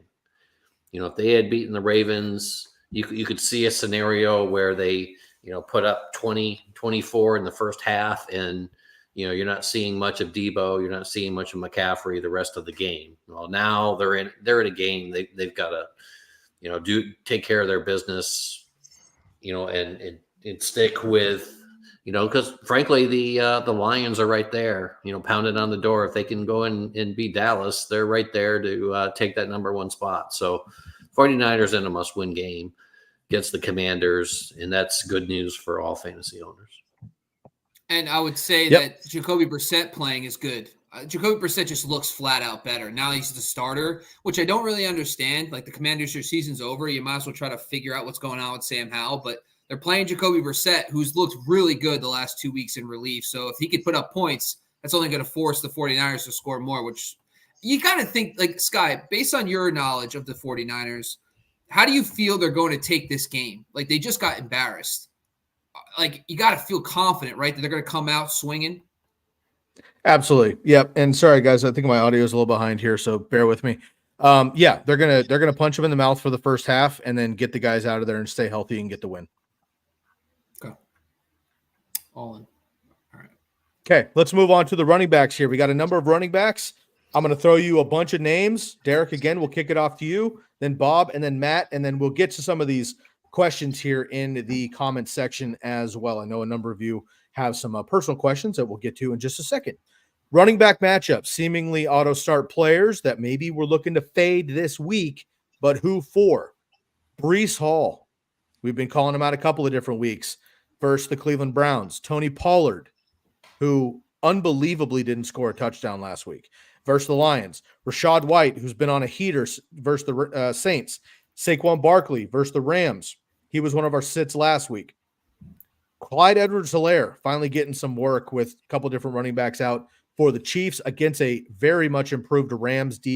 Speaker 3: If they had beaten the Ravens, you could see a scenario where they, put up 20-24 in the first half, and you're not seeing much of Debo, you're not seeing much of McCaffrey the rest of the game. Well, now they're in a game they've got to take care of their business, and stick with, because frankly the Lions are right there, pounding on the door. If they can go in and beat Dallas, they're right there to take that number 1 spot. So 49ers in a must-win game against the Commanders, and that's good news for all fantasy owners.
Speaker 1: And I would say that Jacoby Brissett playing is good. Jacoby Brissett just looks flat out better. Now he's the starter, which I don't really understand. Like, the Commanders, your season's over. You might as well try to figure out what's going on with Sam Howell. But they're playing Jacoby Brissett, who's looked really good the last 2 weeks in relief. So if he could put up points, that's only going to force the 49ers to score more, which you got to think, like, Sky, based on your knowledge of the 49ers, how do you feel they're going to take this game? Like, they just got embarrassed. Like, you got to feel confident, right, that they're going to come out swinging?
Speaker 2: Absolutely. Yep. And sorry, guys, I think my audio is a little behind here, so bear with me. Yeah, they're gonna punch them in the mouth for the first half and then get the guys out of there and stay healthy and get the win.
Speaker 1: Okay. All in. All right.
Speaker 2: Okay, let's move on to the running backs here. We got a number of running backs. I'm going to throw you a bunch of names. Derek, again, we'll kick it off to you, then Bob, and then Matt, and then we'll get to some of these questions here in the comment section as well. I know a number of you have some personal questions that we'll get to in just a second. Running back matchup, seemingly auto start players that maybe we're looking to fade this week, but who for? Breece Hall. We've been calling him out a couple of different weeks. Versus the Cleveland Browns. Tony Pollard, who unbelievably didn't score a touchdown last week. Versus the Lions. Rachaad White, who's been on a heater versus the Saints. Saquon Barkley versus the Rams. He was one of our sits last week. Clyde Edwards-Helaire finally getting some work with a couple different running backs out for the Chiefs against a very much improved Bengals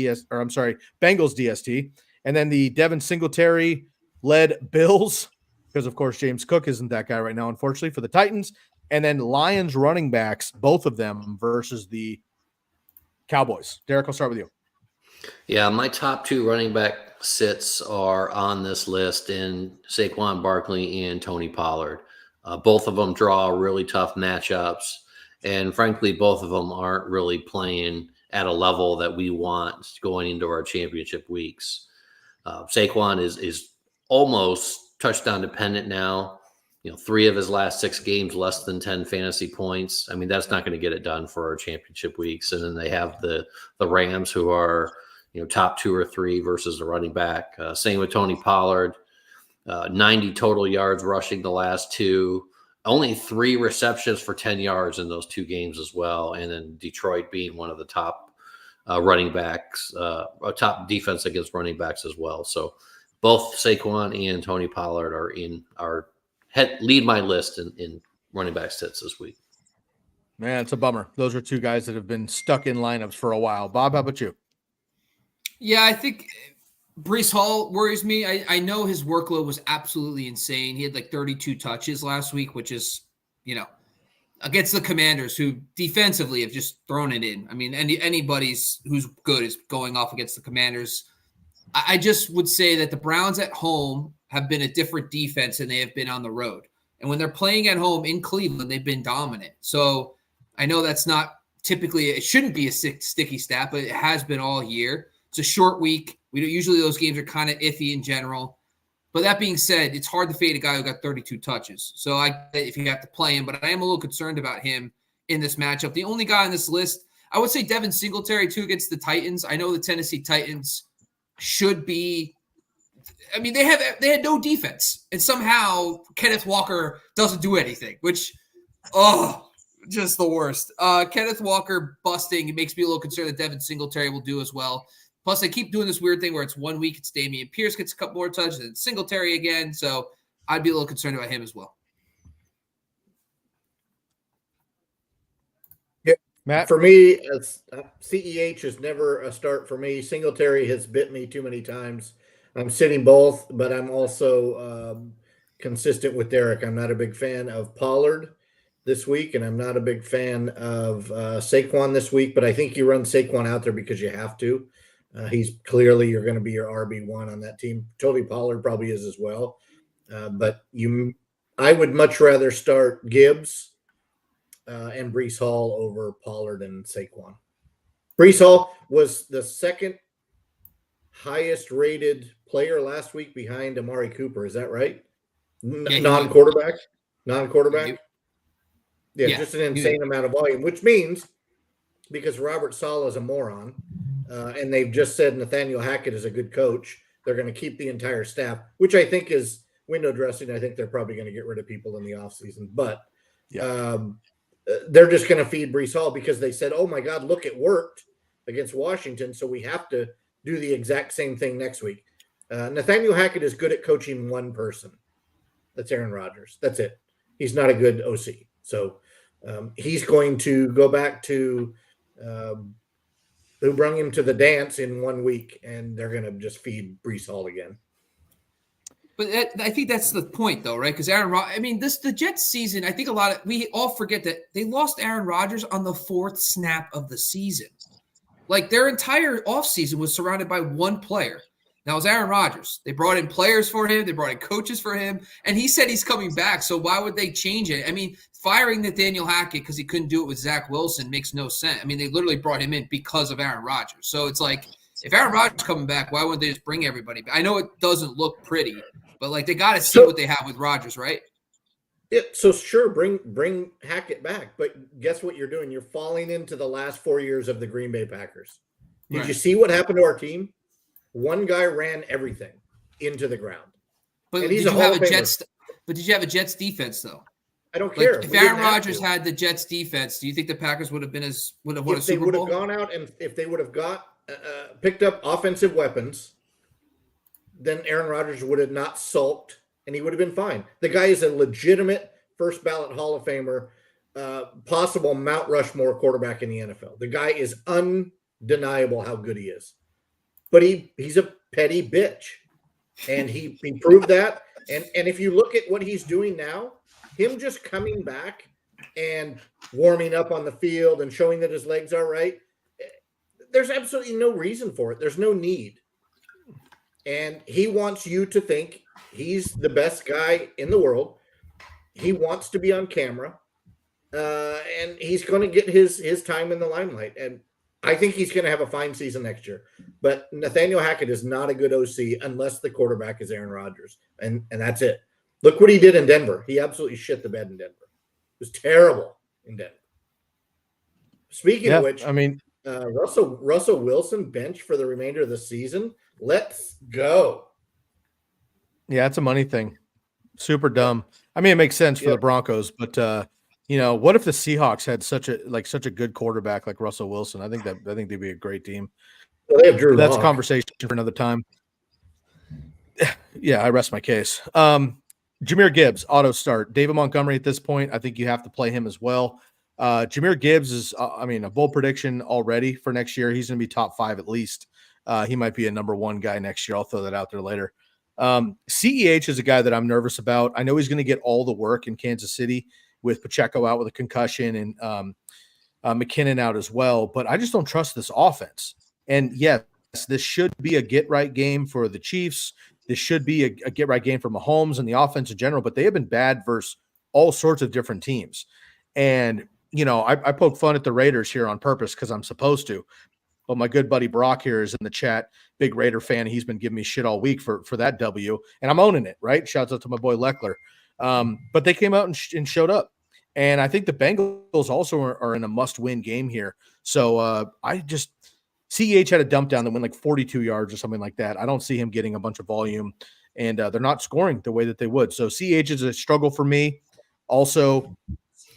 Speaker 2: DST. And then the Devin Singletary-led Bills, because, of course, James Cook isn't that guy right now, unfortunately, for the Titans. And then Lions running backs, both of them, versus the Cowboys. Derek, I'll start with you.
Speaker 3: Yeah, my top 2 running back sits are on this list in Saquon Barkley and Tony Pollard. Both of them draw really tough matchups. And frankly, both of them aren't really playing at a level that we want going into our championship weeks. Saquon is almost touchdown dependent now. 3 of his last 6 games, less than 10 fantasy points. I mean, that's not going to get it done for our championship weeks. And then they have the Rams, who are, top 2 or 3 versus the running back. Same with Tony Pollard, 90 total yards rushing the last 2. Only 3 receptions for 10 yards in those 2 games as well. And then Detroit being one of the top running backs, top defense against running backs as well. So both Saquon and Tony Pollard lead my list in running back sits this week.
Speaker 2: Man, it's a bummer. Those are two guys that have been stuck in lineups for a while. Bob, how about you?
Speaker 1: Yeah, I think Breece Hall worries me. I know his workload was absolutely insane. He had like 32 touches last week, which is, against the Commanders, who defensively have just thrown it in. I mean, anybody's who's good is going off against the Commanders. I just would say that the Browns at home have been a different defense than they have been on the road. And when they're playing at home in Cleveland, they've been dominant. So I know that's not typically, it shouldn't be a sticky stat, but it has been all year. It's a short week. Usually those games are kind of iffy in general. But that being said, it's hard to fade a guy who got 32 touches. So if you have to play him, but I am a little concerned about him in this matchup. The only guy on this list, I would say Devin Singletary too against the Titans. I know the Tennessee Titans should be, I mean, they had no defense. And somehow Kenneth Walker doesn't do anything, which, just the worst. Kenneth Walker busting, it makes me a little concerned that Devin Singletary will do as well. Plus, they keep doing this weird thing where it's 1 week, it's Dameon Pierce gets a couple more touches, and Singletary again. So I'd be a little concerned about him as well.
Speaker 4: Yeah,
Speaker 2: Matt?
Speaker 4: For me, CEH is never a start for me. Singletary has bit me too many times. I'm sitting both, but I'm also consistent with Derrick. I'm not a big fan of Pollard this week, and I'm not a big fan of Saquon this week, but I think you run Saquon out there because you have to. He's clearly you're going to be your RB1 on that team. Tony Pollard probably is as well. But I would much rather start Gibbs and Breece Hall over Pollard and Saquon. Breece Hall was the second highest rated player last week behind Amari Cooper. Is that right? Non-quarterback? Yeah, just an insane amount of volume, which means because Robert Saleh is a moron, and they've just said Nathaniel Hackett is a good coach, they're going to keep the entire staff, which I think is window dressing. I think they're probably going to get rid of people in the offseason. But they're just going to feed Breece Hall because they said, oh, my God, look, it worked against Washington, so we have to do the exact same thing next week. Nathaniel Hackett is good at coaching one person. That's Aaron Rodgers. That's it. He's not a good OC. So he's going to go back to who brought him to the dance in 1 week, and they're going to just feed Breece Hall again.
Speaker 1: But I think that's the point, though, right? Because the Jets season, I think we all forget that they lost Aaron Rodgers on the 4th snap of the season. Like, their entire offseason was surrounded by one player. That was Aaron Rodgers. They brought in players for him. They brought in coaches for him. And he said he's coming back, so why would they change it? I mean, firing Nathaniel Hackett because he couldn't do it with Zach Wilson makes no sense. I mean, they literally brought him in because of Aaron Rodgers. So it's like, if Aaron Rodgers is coming back, why wouldn't they just bring everybody back? I know it doesn't look pretty, but, like, they got to see what they have with Rodgers, right?
Speaker 4: Yeah, so sure, bring Hackett back. But guess what you're doing? You're falling into the last 4 years of the Green Bay Packers. Did you see what happened to our team? One guy ran everything into the ground.
Speaker 1: But
Speaker 4: and
Speaker 1: did you have a Jets defense, though?
Speaker 4: I don't care.
Speaker 1: If Aaron Rodgers had the Jets defense, do you think the Packers would have won a Super Bowl?
Speaker 4: If they would have gone out and if they would have picked up offensive weapons, then Aaron Rodgers would have not sulked and he would have been fine. The guy is a legitimate first ballot Hall of Famer, possible Mount Rushmore quarterback in the NFL. The guy is undeniable how good he is. But he's a petty bitch. And he proved that. And if you look at what he's doing now, him just coming back and warming up on the field and showing that his legs are right, there's absolutely no reason for it. There's no need. And he wants you to think he's the best guy in the world. He wants to be on camera. And he's going to get his time in the limelight. And I think he's going to have a fine season next year. But Nathaniel Hackett is not a good OC unless the quarterback is Aaron Rodgers. And that's it. Look what he did in Denver. He absolutely shit the bed in Denver. It was terrible in Denver. Speaking of which, Russell Wilson bench for the remainder of the season. Let's go.
Speaker 2: Yeah, it's a money thing. Super dumb. I mean, it makes sense for the Broncos, but what if the Seahawks had such a good quarterback like Russell Wilson? I think they'd be a great team.
Speaker 4: Well, they have Drew
Speaker 2: That's
Speaker 4: Lock.
Speaker 2: a conversation for another time. Yeah, I rest my case. Jahmyr Gibbs, auto start. David Montgomery at this point, I think you have to play him as well. Jahmyr Gibbs is, a bold prediction already for next year. He's going to be top 5 at least. He might be a number 1 guy next year. I'll throw that out there later. CEH is a guy that I'm nervous about. I know he's going to get all the work in Kansas City with Pacheco out with a concussion and McKinnon out as well, but I just don't trust this offense. And yes, this should be a get-right game for the Chiefs. This should be a get-right game for Mahomes and the offense in general, but they have been bad versus all sorts of different teams. And, I poke fun at the Raiders here on purpose because I'm supposed to. But my good buddy Brock here is in the chat, big Raider fan. He's been giving me shit all week for that W, and I'm owning it, right? Shouts out to my boy Leckler. But they came out and showed up. And I think the Bengals also are in a must-win game here. So CEH had a dump down that went like 42 yards or something like that. I don't see him getting a bunch of volume, and they're not scoring the way that they would. So CEH is a struggle for me. Also,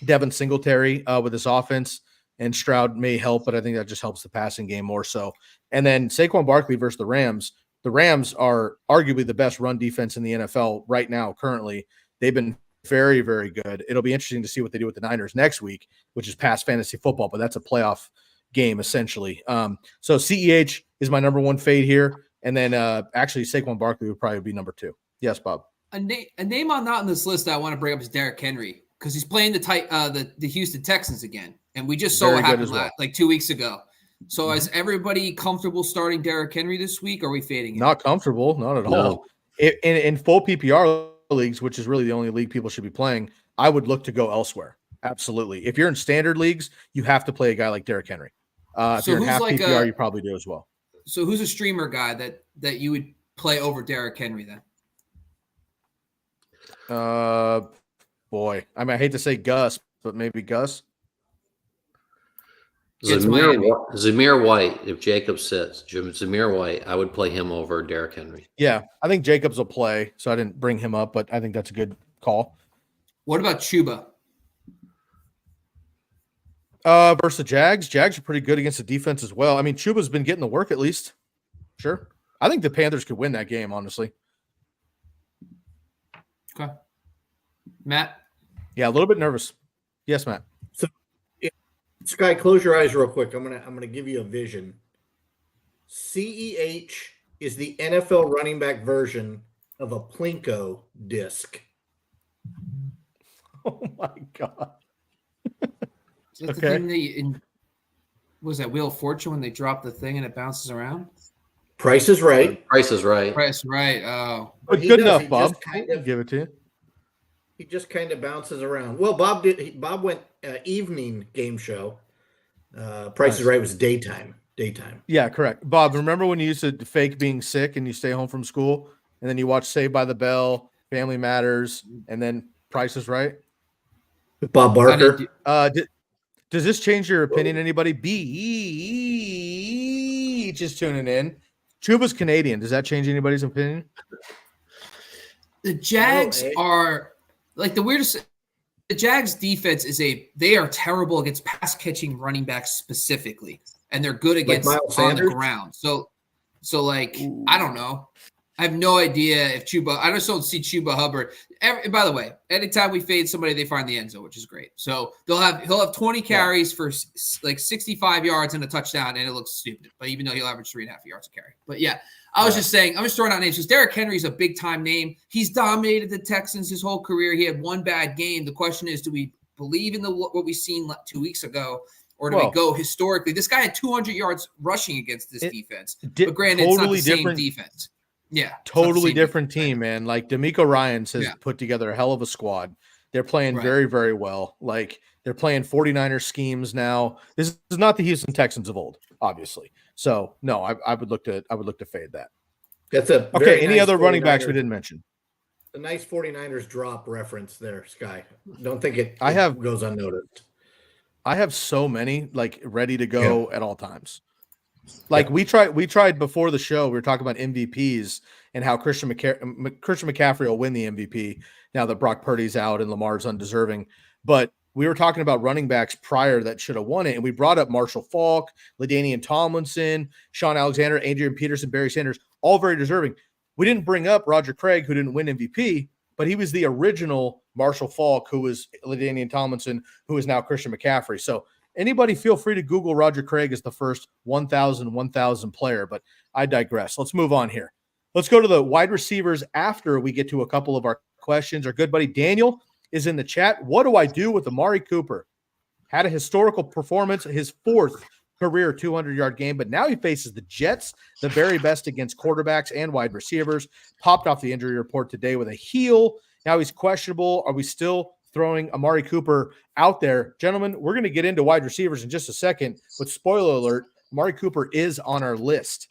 Speaker 2: Devin Singletary with his offense, and Stroud may help, but I think that just helps the passing game more so. And then Saquon Barkley versus the Rams. The Rams are arguably the best run defense in the NFL right now currently. They've been very, very good. It'll be interesting to see what they do with the Niners next week, which is past fantasy football, but that's a playoff game essentially. So CEH is my number 1 fade here. And then actually Saquon Barkley would probably be number 2. Yes, Bob.
Speaker 1: A name not on this list that I want to bring up is Derrick Henry, because he's playing the Houston Texans again. And we just saw what happened like 2 weeks ago. So is everybody comfortable starting Derrick Henry this week, or are we fading him?
Speaker 2: Not comfortable, not at all. In full PPR leagues, which is really the only league people should be playing, I would look to go elsewhere. Absolutely. If you're in standard leagues, you have to play a guy like Derrick Henry. If you're in half PPR, you probably do as well.
Speaker 1: So who's a streamer guy that you would play over Derrick Henry then?
Speaker 2: Boy, I hate to say Gus, but maybe Gus.
Speaker 3: Zamir White, if Jacob sits, Zamir White, I would play him over Derrick Henry.
Speaker 2: Yeah, I think Jacobs will play, so I didn't bring him up, but I think that's a good call.
Speaker 1: What about Chuba?
Speaker 2: Versus the Jags. Jags are pretty good against the defense as well. I mean, Chuba's been getting the work at least. Sure. I think the Panthers could win that game, honestly.
Speaker 1: Okay. Matt?
Speaker 2: Yeah, a little bit nervous. Yes, Matt.
Speaker 4: So, Sky, close your eyes real quick. I'm gonna give you a vision. CEH is the NFL running back version of a Plinko disc.
Speaker 2: Oh my God.
Speaker 1: Is that the thing was that Wheel of Fortune when they drop the thing and it bounces around?
Speaker 4: Price is Right.
Speaker 3: Price is Right.
Speaker 1: Price Right. Oh.
Speaker 2: But good enough, Bob. Give it to you.
Speaker 4: He just kind of bounces around. Well, Bob did. Bob went evening game show. Price is Right was daytime.
Speaker 2: Yeah, correct. Bob, remember when you used to fake being sick and you stay home from school and then you watch Saved by the Bell, Family Matters, and then Price is Right?
Speaker 4: Bob Barker.
Speaker 2: Does this change your opinion, anybody? B just tuning in. Chuba's Canadian. Does that change anybody's opinion?
Speaker 1: The Jags are like the weirdest. The Jags defense they are terrible against pass catching running backs specifically, and they're good against on the ground. So like, I don't know. I have no idea if Chuba. I just don't see Chuba Hubbard. By the way, anytime we fade somebody, they find the end zone, which is great. So he'll have 20 carries for like 65 yards and a touchdown, and it looks stupid. But even though he'll average 3.5 yards a carry. But yeah, I was just saying, I'm just throwing out names because Derrick Henry is a big time name. He's dominated the Texans his whole career. He had one bad game. The question is, do we believe in what we've seen 2 weeks ago? Or do we go historically? This guy had 200 yards rushing against this defense. But granted, totally it's not the same defense. Yeah.
Speaker 2: Totally different team, man. Like D'Amico Ryans has put together a hell of a squad. They're playing very, very well. Like they're playing 49er schemes now. This is not the Houston Texans of old, obviously. So no, I would look to fade that.
Speaker 4: That's a
Speaker 2: okay. Any other running backs we didn't mention?
Speaker 4: A nice 49ers drop reference there, Sky. Don't think it goes unnoticed.
Speaker 2: I have so many like ready to go at all times. Like we tried before the show, we were talking about MVPs and how Christian McCaffrey will win the MVP now that Brock Purdy's out and Lamar's undeserving. But we were talking about running backs prior that should have won it. And we brought up Marshall Faulk, LaDainian Tomlinson, Sean Alexander, Adrian Peterson, Barry Sanders, all very deserving. We didn't bring up Roger Craig, who didn't win MVP, but he was the original Marshall Faulk, who was LaDainian Tomlinson, who is now Christian McCaffrey. So anybody feel free to Google Roger Craig as the first 1,000 player, but I digress. Let's move on here. Let's go to the wide receivers after we get to a couple of our questions. Our good buddy Daniel is in the chat. What do I do with Amari Cooper? Had a historical performance, his 4th career 200-yard game, but now he faces the Jets, the very best against quarterbacks and wide receivers. Popped off the injury report today with a heel. Now he's questionable. Are we still throwing Amari Cooper out there? Gentlemen, we're going to get into wide receivers in just a second, but spoiler alert, Amari Cooper is on our list.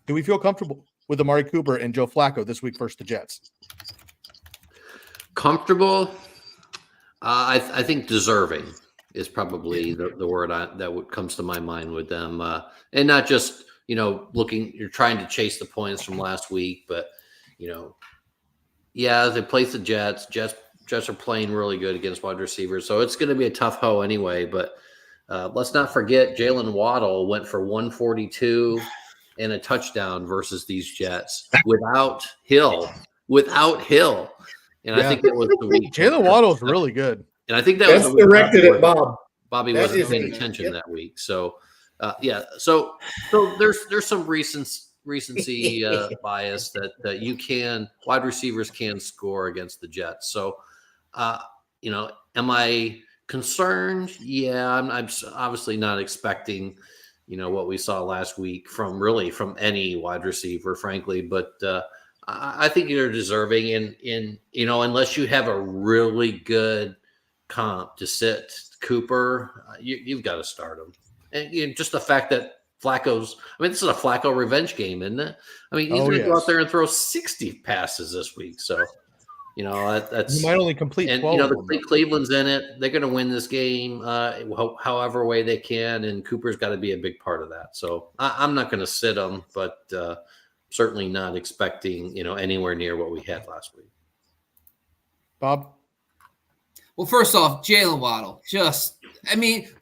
Speaker 2: Do we feel comfortable with Amari Cooper and Joe Flacco this week versus the Jets?
Speaker 3: Comfortable? I think deserving is probably the word that comes to my mind with them. And not just, you're trying to chase the points from last week, but, they place the Jets. Jets are playing really good against wide receivers. So it's going to be a tough hoe anyway. But let's not forget Jalen Waddle went for 142 and a touchdown versus these Jets without Hill. And I think that was the week.
Speaker 2: Jalen Waddle is really good.
Speaker 3: And I think that
Speaker 4: was directed at Bob.
Speaker 3: Bobby wasn't paying attention that week. So, So there's some recency bias that wide receivers can score against the Jets. So, am I concerned? Yeah, I'm obviously not expecting, what we saw last week from any wide receiver, frankly. But I think you're deserving, in unless you have a really good comp to sit Cooper, you've got to start him. And just the fact that this is a Flacco revenge game, isn't it? He's going to go out there and throw 60 passes this week. So, that's
Speaker 2: he might only complete 12.
Speaker 3: Cleveland's in it. They're going to win this game however way they can, and Cooper's got to be a big part of that. So I'm not going to sit him, but certainly not expecting anywhere near what we had last week.
Speaker 2: Bob?
Speaker 1: Well, first off, Jalen Waddle,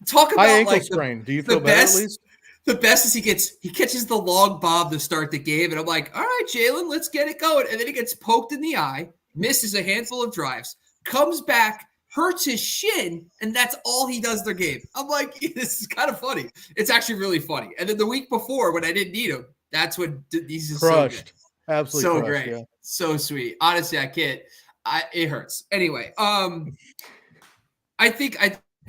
Speaker 1: talk about
Speaker 2: high ankle sprain. Do you feel better at least?
Speaker 1: The best is he catches the long bomb to start the game, and I'm like, all right, Jalen, let's get it going. And then he gets poked in the eye, misses a handful of drives, comes back, hurts his shin, and that's all he does their game. I'm like, this is kind of funny. It's actually really funny. And then the week before, when I didn't need him, that's when he's just
Speaker 2: crushed.
Speaker 1: So good.
Speaker 2: Absolutely
Speaker 1: so
Speaker 2: crushed,
Speaker 1: great.
Speaker 2: yeah.
Speaker 1: So sweet. Honestly, I can't. It hurts. Anyway, I think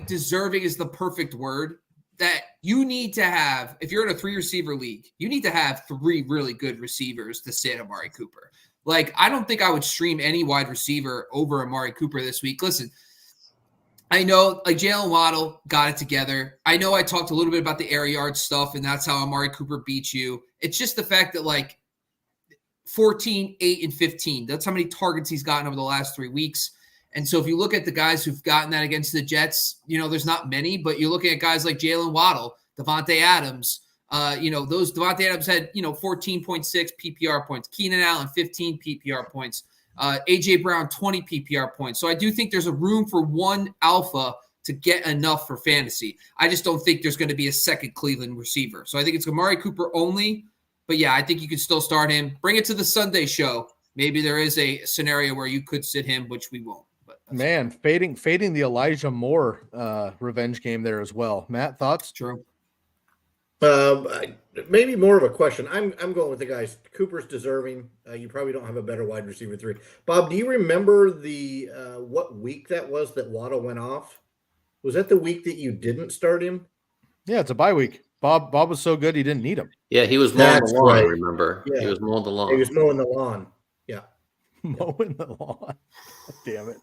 Speaker 1: deserving is the perfect word. That you need to have, if you're in a 3-receiver league, you need to have 3 really good receivers to sit Amari Cooper. I don't think I would stream any wide receiver over Amari Cooper this week. Listen, I know Jalen Waddle got it together. I know I talked a little bit about the air yard stuff, and that's how Amari Cooper beats you. It's just the fact that 14, 8, and 15. That's how many targets he's gotten over the last 3 weeks. And so if you look at the guys who've gotten that against the Jets, there's not many, but you're looking at guys like Jalen Waddle, Devontae Adams. Those Devontae Adams had, 14.6 PPR points. Keenan Allen, 15 PPR points. A.J. Brown, 20 PPR points. So I do think there's a room for one alpha to get enough for fantasy. I just don't think there's going to be a second Cleveland receiver. So I think it's Amari Cooper only. But, yeah, I think you could still start him. Bring it to the Sunday show. Maybe there is a scenario where you could sit him, which we won't.
Speaker 2: Man, fading the Elijah Moore revenge game there as well. Matt, thoughts?
Speaker 1: True.
Speaker 4: Maybe more of a question. I'm going with the guys. Cooper's deserving. You probably don't have a better wide receiver 3. Bob, do you remember the what week that was that Waddle went off? Was that the week that you didn't start him?
Speaker 2: Yeah, it's a bye week. Bob was so good he didn't need him.
Speaker 3: Yeah, he was mowing the lawn, remember? Yeah. He was mowing the lawn.
Speaker 4: He was mowing the lawn. Yeah.
Speaker 2: Mowing the lawn. Damn it.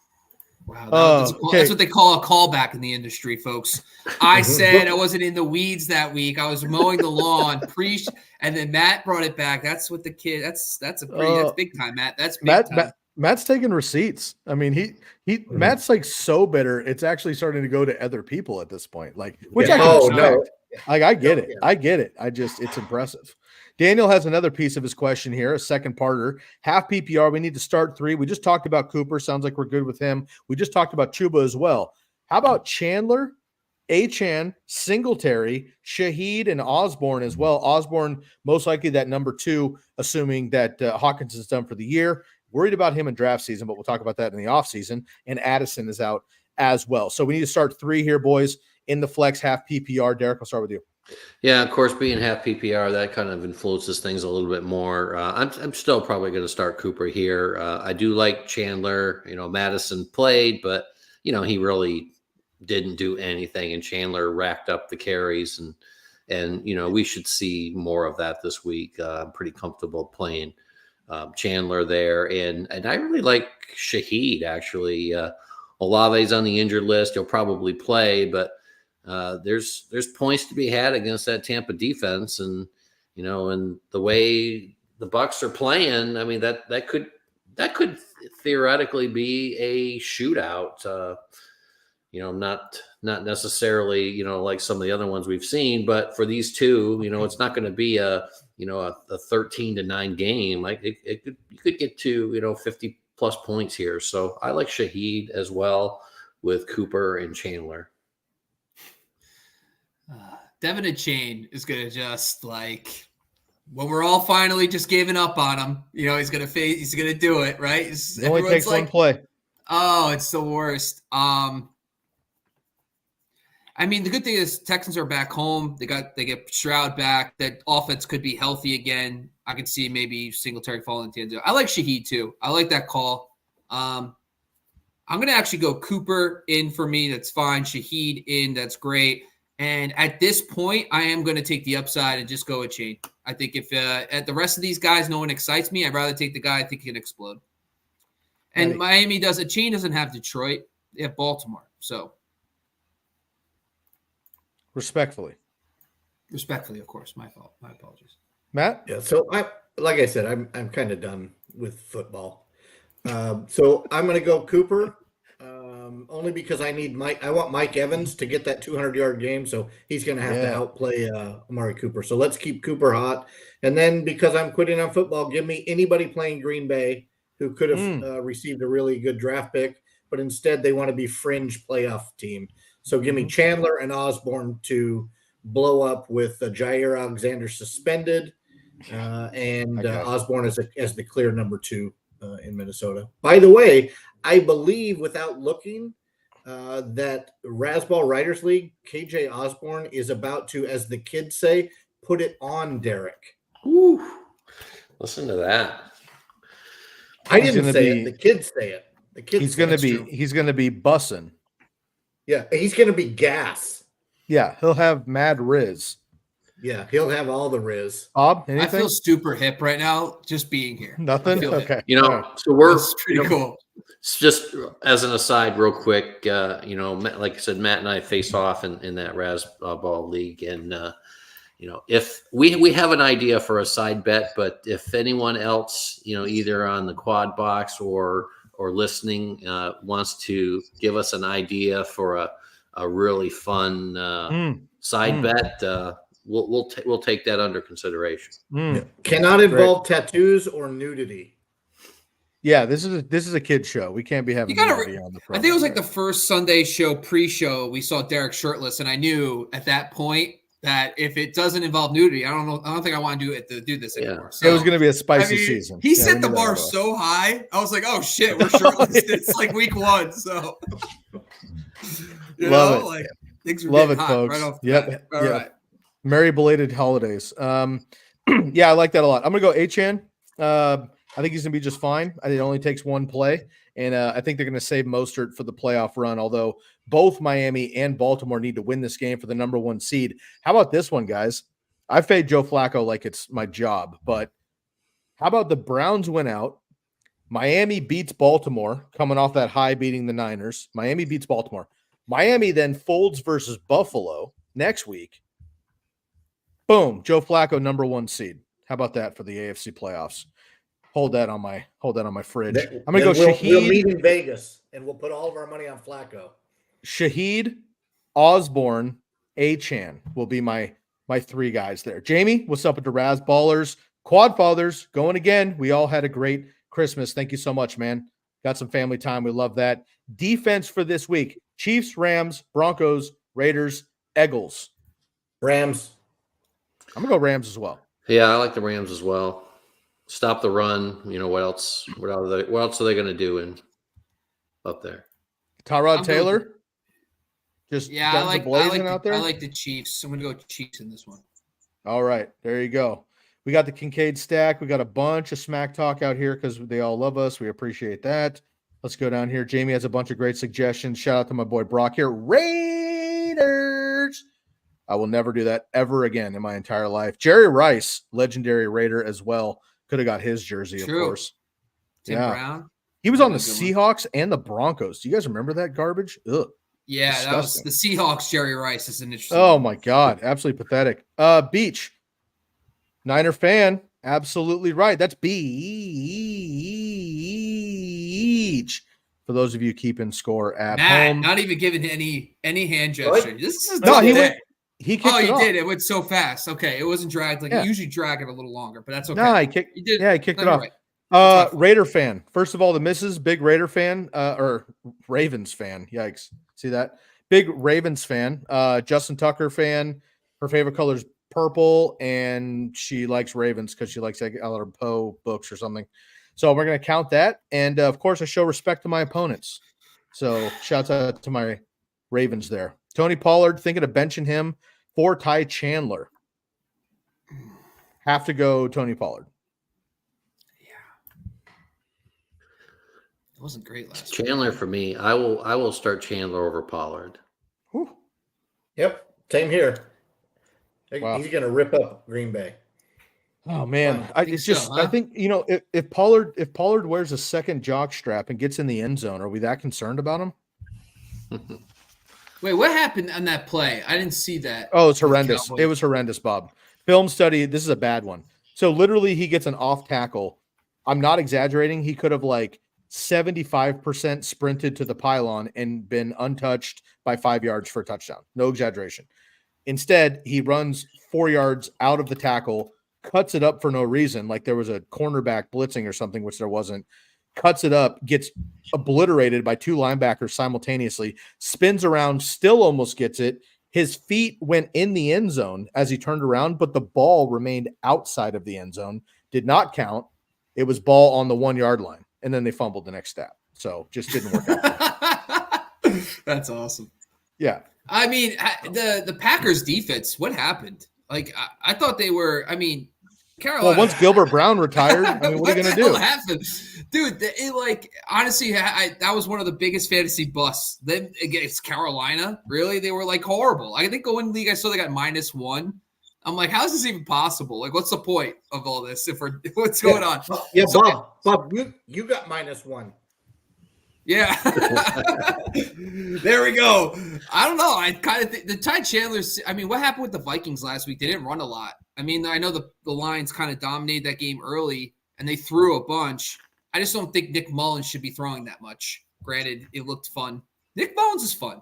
Speaker 1: Wow, that's what they call a callback in the industry, folks. I said I wasn't in the weeds that week. I was mowing the lawn, and then Matt brought it back. That's what the kid. That's big time, Matt. That's big time.
Speaker 2: Matt's taking receipts. Matt's so bitter. It's actually starting to go to other people at this point. Which I can respect. I get it. I get it. It's impressive. Daniel has another piece of his question here, a second parter. Half PPR, we need to start 3. We just talked about Cooper. Sounds like we're good with him. We just talked about Chuba as well. How about Chandler, Achane, Singletary, Shaheed, and Osborne as well? Osborne, most likely that number 2, assuming that Hawkins is done for the year. Worried about him in draft season, but we'll talk about that in the offseason. And Addison is out as well. So we need to start 3 here, boys, in the flex, half PPR. Derek, I'll start with you.
Speaker 3: Yeah, of course, being half PPR, that kind of influences things a little bit more. I'm still probably going to start Cooper here. I do like Chandler. Madison played, but, he really didn't do anything, and Chandler racked up the carries, and we should see more of that this week. I'm pretty comfortable playing Chandler there, and I really like Shaheed, actually. Olave's on the injured list. He'll probably play, but there's points to be had against that Tampa defense, and and the way the Bucs are playing, I mean that could theoretically be a shootout. Not necessarily like some of the other ones we've seen, but for these two, it's not going to be a 13-9 game. Like you could get to 50 plus points here. So I like Shaheed as well with Cooper and Chandler.
Speaker 1: Devin and Chain is going to just like, when we're all finally just giving up on him, he's going to do it, right?
Speaker 2: It only takes one play.
Speaker 1: Oh, it's the worst. I mean, the good thing is Texans are back home. They get Stroud back. That offense could be healthy again. I can see maybe Singletary falling into the end zone. I like Shaheed too. I like that call. I'm going to actually go Cooper in for me. That's fine. Shaheed in. That's great. And at this point, I am going to take the upside and just go with Chain. I think if at the rest of these guys, no one excites me, I'd rather take the guy I think can explode. And Miami doesn't. Chain doesn't have Detroit. They have Baltimore. So.
Speaker 2: Respectfully,
Speaker 1: of course. My fault. My apologies.
Speaker 2: Matt?
Speaker 4: Yeah. So like I said, I'm kind of done with football. So I'm going to go Cooper, only because I want Mike Evans to get that 200-yard game. So he's going to have to outplay Amari Cooper. So let's keep Cooper hot. And then because I'm quitting on football, give me anybody playing Green Bay who could have received a really good draft pick, but instead they want to be fringe playoff team. So give me Chandler and Osborne to blow up with Jair Alexander suspended, and Osborne as the clear number 2 in Minnesota. By the way, I believe without looking that Razzball Writers League, KJ Osborne is about to, as the kids say, put it on Derek.
Speaker 3: Ooh, listen to that.
Speaker 4: I didn't say it. The kids say it. The kids.
Speaker 2: He's going to be bussing.
Speaker 4: Yeah, he's going to be gas.
Speaker 2: Yeah, he'll have mad Riz.
Speaker 4: Yeah, he'll have all the Riz.
Speaker 2: Bob, anything?
Speaker 1: I feel super hip right now just being here.
Speaker 2: Nothing? Okay.
Speaker 3: So we're
Speaker 1: It's pretty cool.
Speaker 3: Just as an aside real quick, like I said, Matt and I face off in that Razzball league. And, if we have an idea for a side bet, but if anyone else, either on the quad box or listening wants to give us an idea for a really fun side bet, we'll take that under consideration.
Speaker 4: Cannot involve tattoos or nudity.
Speaker 2: Yeah, this is a kid show. We can't be having nudity on the program.
Speaker 1: I think it was like the first Sunday show pre-show we saw Derek shirtless, and I knew at that point that if it doesn't involve nudity, I don't think I want to do this anymore. So,
Speaker 2: it was going to be a spicy season.
Speaker 1: He set the bar so high. I was like, oh shit, we're shirtless. It's like week 1. So
Speaker 2: love it.
Speaker 1: Like things are
Speaker 2: love it,
Speaker 1: hot
Speaker 2: folks.
Speaker 1: right off the
Speaker 2: Yep.
Speaker 1: bat. All right.
Speaker 2: Merry belated holidays. Yeah, I like that a lot. I'm going to go Achane. I think he's going to be just fine. It only takes one play. And I think they're going to save Mostert for the playoff run, although both Miami and Baltimore need to win this game for the number 1 seed. How about this one, guys? I fade Joe Flacco like it's my job, but how about the Browns win out? Miami beats Baltimore, coming off that high beating the Niners. Miami beats Baltimore. Miami then folds versus Buffalo next week. Boom, Joe Flacco, number 1 seed. How about that for the AFC playoffs? Hold that on my fridge. I'm gonna go Shaheed.
Speaker 4: We'll meet in Vegas, and we'll put all of our money on Flacco.
Speaker 2: Shaheed, Osborne, Achane will be my 3 guys there. Jamie, what's up with the Razzballers? Quad Fathers going again. We all had a great Christmas. Thank you so much, man. Got some family time. We love that. Defense for this week: Chiefs, Rams, Broncos, Raiders, Eagles.
Speaker 4: Rams.
Speaker 2: I'm gonna go Rams as well.
Speaker 3: Yeah, I like the Rams as well. stop the run. What else? What else are they going to do up there?
Speaker 2: Tyrod Taylor. Just
Speaker 1: I like
Speaker 2: out there.
Speaker 1: I like the Chiefs. I'm going to go Chiefs in this one.
Speaker 2: All right, there you go. We got the Kincaid stack. We got a bunch of smack talk out here because they all love us. We appreciate that. Let's go down here. Jamie has a bunch of great suggestions. Shout out to my boy Brock here. Raiders. I will never do that ever again in my entire life. Jerry Rice, legendary Raider as well. Could have got his jersey, of course.
Speaker 1: Tim Brown.
Speaker 2: He was on the Seahawks and the Broncos. Do you guys remember that garbage? Ugh.
Speaker 1: Yeah, disgusting. That was the Seahawks. Jerry Rice is an interesting.
Speaker 2: Oh my God, absolutely pathetic. Beach, Niner fan, absolutely right. That's Beach. For those of you keeping score at home,
Speaker 1: not even giving any hand gesture. What? This is
Speaker 2: he kicked it off.
Speaker 1: Did. It went so fast. Okay, it wasn't dragged. It usually drag it a little longer, but that's okay.
Speaker 2: No, he kicked it off. Right. Raider fan. First of all, the missus, big Raider fan, or Ravens fan. Yikes. See that? Big Ravens fan. Justin Tucker fan. Her favorite color is purple, and she likes Ravens because she likes Edgar Poe books or something. So we're going to count that. And, of course, I show respect to my opponents. So shouts out to my Ravens there. Tony Pollard, thinking of benching him for Ty Chandler. Have to go Tony Pollard.
Speaker 1: It wasn't great last
Speaker 3: Chandler week. For me. I will start Chandler over Pollard.
Speaker 4: Whew. Yep, same here. Wow. He's going to rip up Green Bay.
Speaker 2: Oh man, I think if Pollard wears a second jock strap and gets in the end zone, are we that concerned about him?
Speaker 1: Wait, what happened on that play? I didn't see that.
Speaker 2: Oh, it's horrendous. It was horrendous, Bob. Film study. This is a bad one. So literally, he gets an off tackle. I'm not exaggerating. He could have 75% sprinted to the pylon and been untouched by 5 yards for a touchdown. No exaggeration. Instead, he runs 4 yards out of the tackle, cuts it up for no reason, like there was a cornerback blitzing or something, which there wasn't. Cuts it up, gets obliterated by 2 linebackers simultaneously, spins around, still almost gets it. His feet went in the end zone as he turned around, but the ball remained outside of the end zone. Did not count. It was ball on the 1 yard line. And then they fumbled the next snap. So just didn't work out.
Speaker 1: That's awesome.
Speaker 2: Yeah.
Speaker 1: I mean, the Packers defense, what happened? I thought they were, Carolina.
Speaker 2: Well, once Gilbert Brown retired, what are you going to do?
Speaker 1: What happened? Dude, honestly, that was one of the biggest fantasy busts. Then against Carolina, really? They were horrible. I think going league, I saw they got -1. I'm like, how is this even possible? What's the point of all this? What's going on?
Speaker 4: Yeah, Bob, you got -1.
Speaker 1: Yeah. There we go. I don't know. I kind of think the Ty Chandler's, what happened with the Vikings last week? They didn't run a lot. I know the Lions kind of dominated that game early and they threw a bunch. I just don't think Nick Mullins should be throwing that much. Granted, it looked fun. Nick Mullins is fun.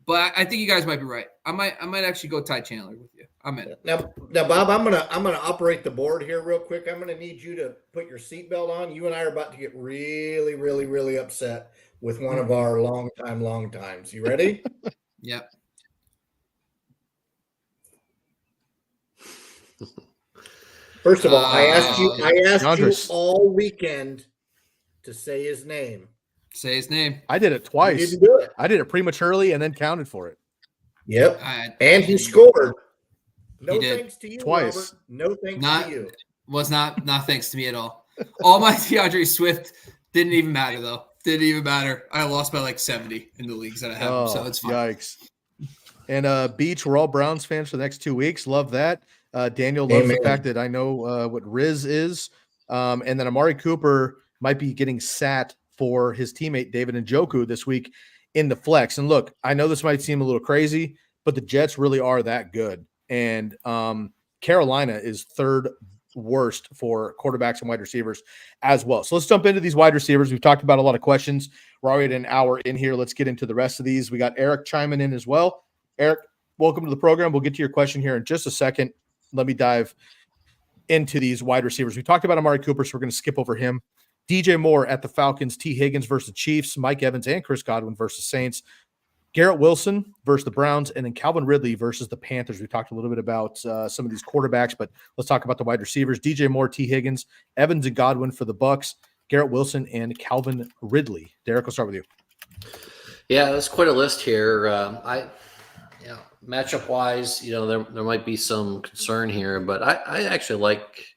Speaker 1: But I think you guys might be right. I might actually go Ty Chandler with you. I'm in.
Speaker 4: Now, Bob, I'm gonna operate the board here real quick. I'm gonna need you to put your seatbelt on. You and I are about to get really, really, really upset with one of our long times. You ready?
Speaker 1: Yep.
Speaker 4: First of all, I asked you all weekend to say his name.
Speaker 1: Say his name.
Speaker 2: I did it twice.
Speaker 4: You didn't do it.
Speaker 2: I did it prematurely and then counted for it.
Speaker 4: Yep. And he scored. No thanks to you,
Speaker 2: twice.
Speaker 4: Robert. No thanks to you.
Speaker 1: Was not thanks to me at all. All my DeAndre Swift didn't even matter, though. Didn't even matter. I lost by 70 in the leagues that I have, so it's fine.
Speaker 2: Yikes. And Beach, we're all Browns fans for the next 2 weeks. Love that. Daniel loves the fact that I know what Riz is. And then Amari Cooper might be getting sat for his teammate David Njoku this week in the flex. And look, I know this might seem a little crazy, but the Jets really are that good. And Carolina is third worst for quarterbacks and wide receivers as well. So let's jump into these wide receivers. We've talked about a lot of questions. We're already at an hour in here. Let's get into the rest of these. We got Eric chiming in as well. Eric, welcome to the program. We'll get to your question here in just a second. Let me dive into these wide receivers. We talked about Amari Cooper, so we're going to skip over him. DJ Moore at the Falcons, T. Higgins versus Chiefs, Mike Evans and Chris Godwin versus Saints. Garrett Wilson versus the Browns, and then Calvin Ridley versus the Panthers. We talked a little bit about some of these quarterbacks, but let's talk about the wide receivers. DJ Moore, T. Higgins, Evans, and Godwin for the Bucks, Garrett Wilson, and Calvin Ridley. Derek, we'll start with you.
Speaker 3: Yeah, that's quite a list here. Matchup wise, there might be some concern here, but I actually like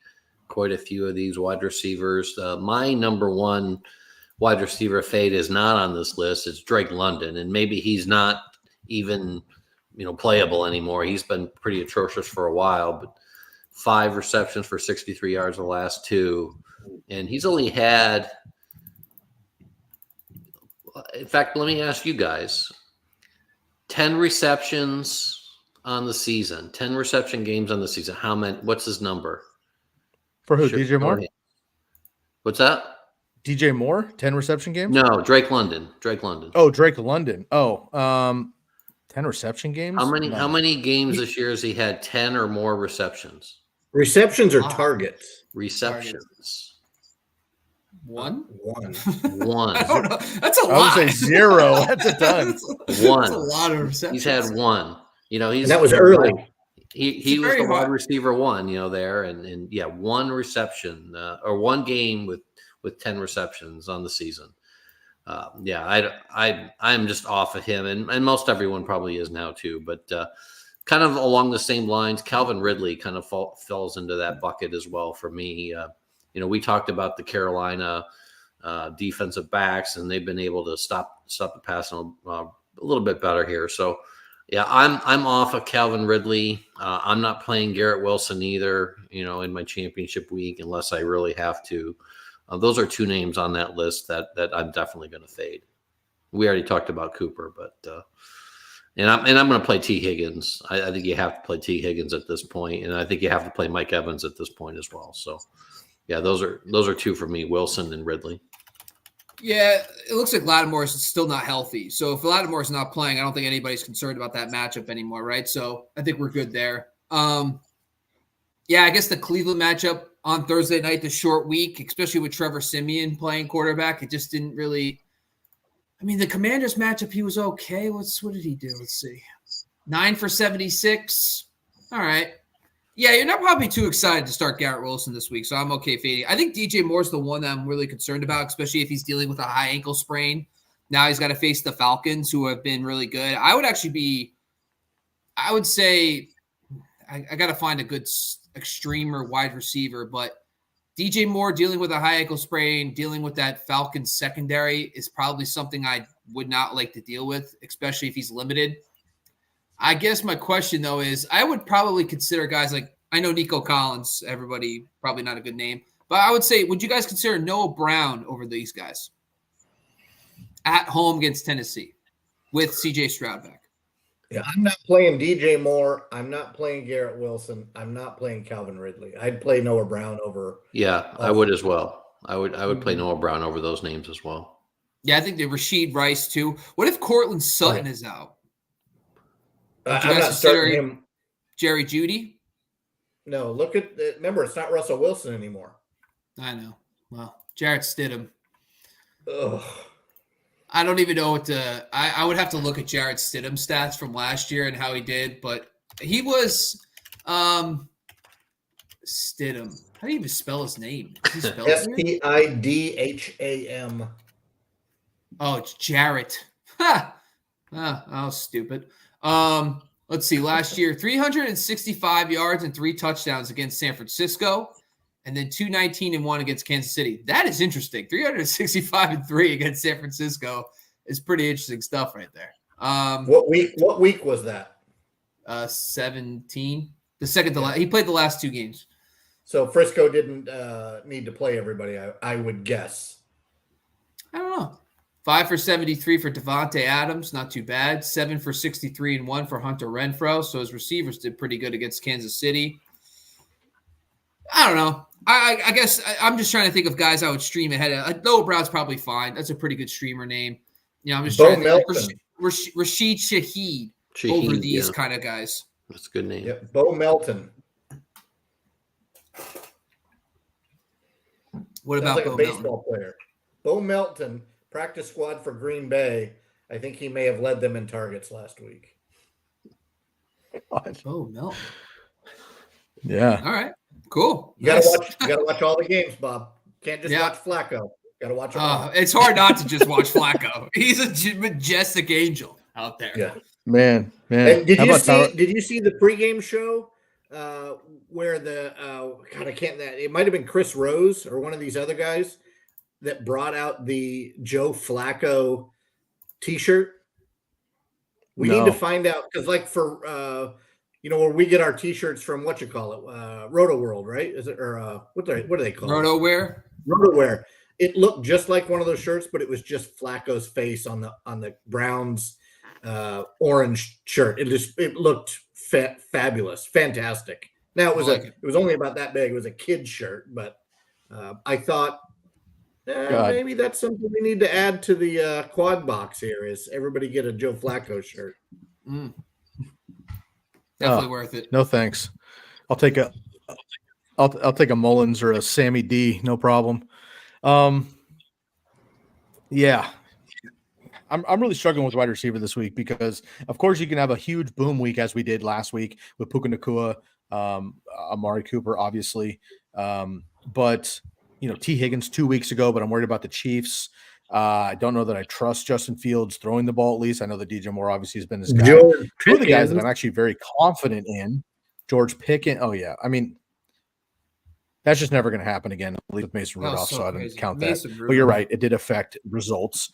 Speaker 3: quite a few of these wide receivers. My number one wide receiver fade is not on this list. It's Drake London, and maybe he's not even playable anymore. He's been pretty atrocious for a while, but 5 receptions for 63 yards the last 2, and he's only had. In fact, let me ask you guys: 10 receptions on the season, 10 reception games on the season. How many? What's his number?
Speaker 2: For who? DJ Moore?
Speaker 3: What's that?
Speaker 2: DJ Moore, 10 reception games?
Speaker 3: No, Drake London.
Speaker 2: Oh, Drake London. 10 reception games?
Speaker 3: How many games this year has he had 10 or more receptions?
Speaker 4: Receptions or targets?
Speaker 3: Receptions.
Speaker 1: One.
Speaker 3: I
Speaker 1: don't know. That's a lot.
Speaker 2: I would say 0. That's a ton.
Speaker 3: One.
Speaker 1: That's a lot of receptions.
Speaker 3: He's had 1. And
Speaker 4: that was early.
Speaker 3: He was the wide receiver 1, there, and 1 reception or 1 game with 10 receptions on the season. I'm just off of him, and most everyone probably is now too. But kind of along the same lines, Calvin Ridley kind of falls into that bucket as well for me. We talked about the Carolina defensive backs, and they've been able to stop the pass a little bit better here. So, I'm off of Calvin Ridley. I'm not playing Garrett Wilson either, in my championship week unless I really have to. Those are 2 names on that list that I'm definitely going to fade. We already talked about Cooper, but and I'm going to play T. Higgins. I think you have to play T. Higgins at this point, and I think you have to play Mike Evans at this point as well. So, those are 2 for me: Wilson and Ridley.
Speaker 1: Yeah, it looks like Lattimore is still not healthy. So if Lattimore is not playing, I don't think anybody's concerned about that matchup anymore, right? So I think we're good there. I guess the Cleveland matchup on Thursday night, the short week, especially with Trevor Siemian playing quarterback, it just didn't really – the Commanders matchup, he was okay. What did he do? Let's see. 9 for 76. All right. Yeah, you're not probably too excited to start Garrett Wilson this week, so I'm okay fading. I think DJ Moore's the one that I'm really concerned about, especially if he's dealing with a high ankle sprain. Now he's got to face the Falcons, who have been really good. I would say I got to find a good extreme or wide receiver, but DJ Moore dealing with a high ankle sprain, dealing with that Falcons secondary is probably something I would not like to deal with, especially if he's limited. I guess my question, though, is I would probably consider guys like – I know Nico Collins, everybody, probably not a good name. But I would say, would you guys consider Noah Brown over these guys at home against Tennessee with C.J. Stroud back?
Speaker 4: Yeah, I'm not playing DJ Moore. I'm not playing Garrett Wilson. I'm not playing Calvin Ridley. I'd play Noah Brown over.
Speaker 3: Yeah, I would as well. I would play Noah Brown over those names as well.
Speaker 1: Yeah, I think the Rashid Rice, too. What if Cortland Sutton is out?
Speaker 4: I'm not starting him.
Speaker 1: Jerry Jeudy?
Speaker 4: No, remember, it's not Russell Wilson anymore.
Speaker 1: I know. Well, Jarrett Stidham.
Speaker 4: Ugh.
Speaker 1: I don't even know what to – I would have to look at Jarrett Stidham stats from last year and how he did, but he was Stidham. How do you even spell his name?
Speaker 4: Spidham.
Speaker 1: Oh, it's Jarrett. Ha! I was stupid. Let's see. Last year, 365 yards and 3 touchdowns against San Francisco, and then 219-1 against Kansas City. That is interesting. 365-3 against San Francisco is pretty interesting stuff right there.
Speaker 4: What week was that?
Speaker 1: 17. The second to last. He played the last 2 games.
Speaker 4: So Frisco didn't need to play everybody, I would guess.
Speaker 1: I don't know. 5 for 73 for Devontae Adams, not too bad. 7 for 63-1 for Hunter Renfrow. So his receivers did pretty good against Kansas City. I don't know. I guess I'm just trying to think of guys I would stream ahead of. Noah Brown's probably fine. That's a pretty good streamer name. I'm just trying to think. Rashid Shaheed over these kind of guys.
Speaker 3: That's a good name.
Speaker 4: Yep. Bo Melton.
Speaker 1: What about Bo
Speaker 4: Melton? Baseball player. Bo Melton, practice squad for Green Bay. I think he may have led them in targets last week.
Speaker 1: Oh, no.
Speaker 2: Yeah.
Speaker 1: All right. Cool.
Speaker 4: You gotta watch all the games, Bob. Can't just watch Flacco. Gotta watch them all.
Speaker 1: It's hard not to just watch Flacco. He's a majestic angel out there.
Speaker 4: Yeah.
Speaker 2: Man.
Speaker 4: And did you see the pregame show where the God, I can't that it might have been Chris Rose or one of these other guys that brought out the Joe Flacco t-shirt? We need to find out, because like for where we get our t-shirts from, what you call it, Roto World, right? Is it, or what do they call it? Roto-Wear. It looked just like one of those shirts, but it was just Flacco's face on the Browns orange shirt. It looked fabulous, fantastic. Now it was only about that big. It was a kid's shirt, but I thought maybe that's something we need to add to the quad box here. Is everybody get a Joe Flacco shirt?
Speaker 1: Definitely worth it.
Speaker 2: No thanks. I'll take a Mullins or a Sammy D, no problem. Yeah. I'm really struggling with wide receiver this week because, of course, you can have a huge boom week as we did last week with Puka Nacua, Amari Cooper, obviously. But, T. Higgins 2 weeks ago, but I'm worried about the Chiefs. I don't know that I trust Justin Fields throwing the ball, at least. I know that DJ Moore obviously has been his guy. Two of the guys that I'm actually very confident in, George Pickens. Oh, yeah. I mean, that's just never going to happen again with Mason Rudolph, so I didn't count that. But you're right. It did affect results.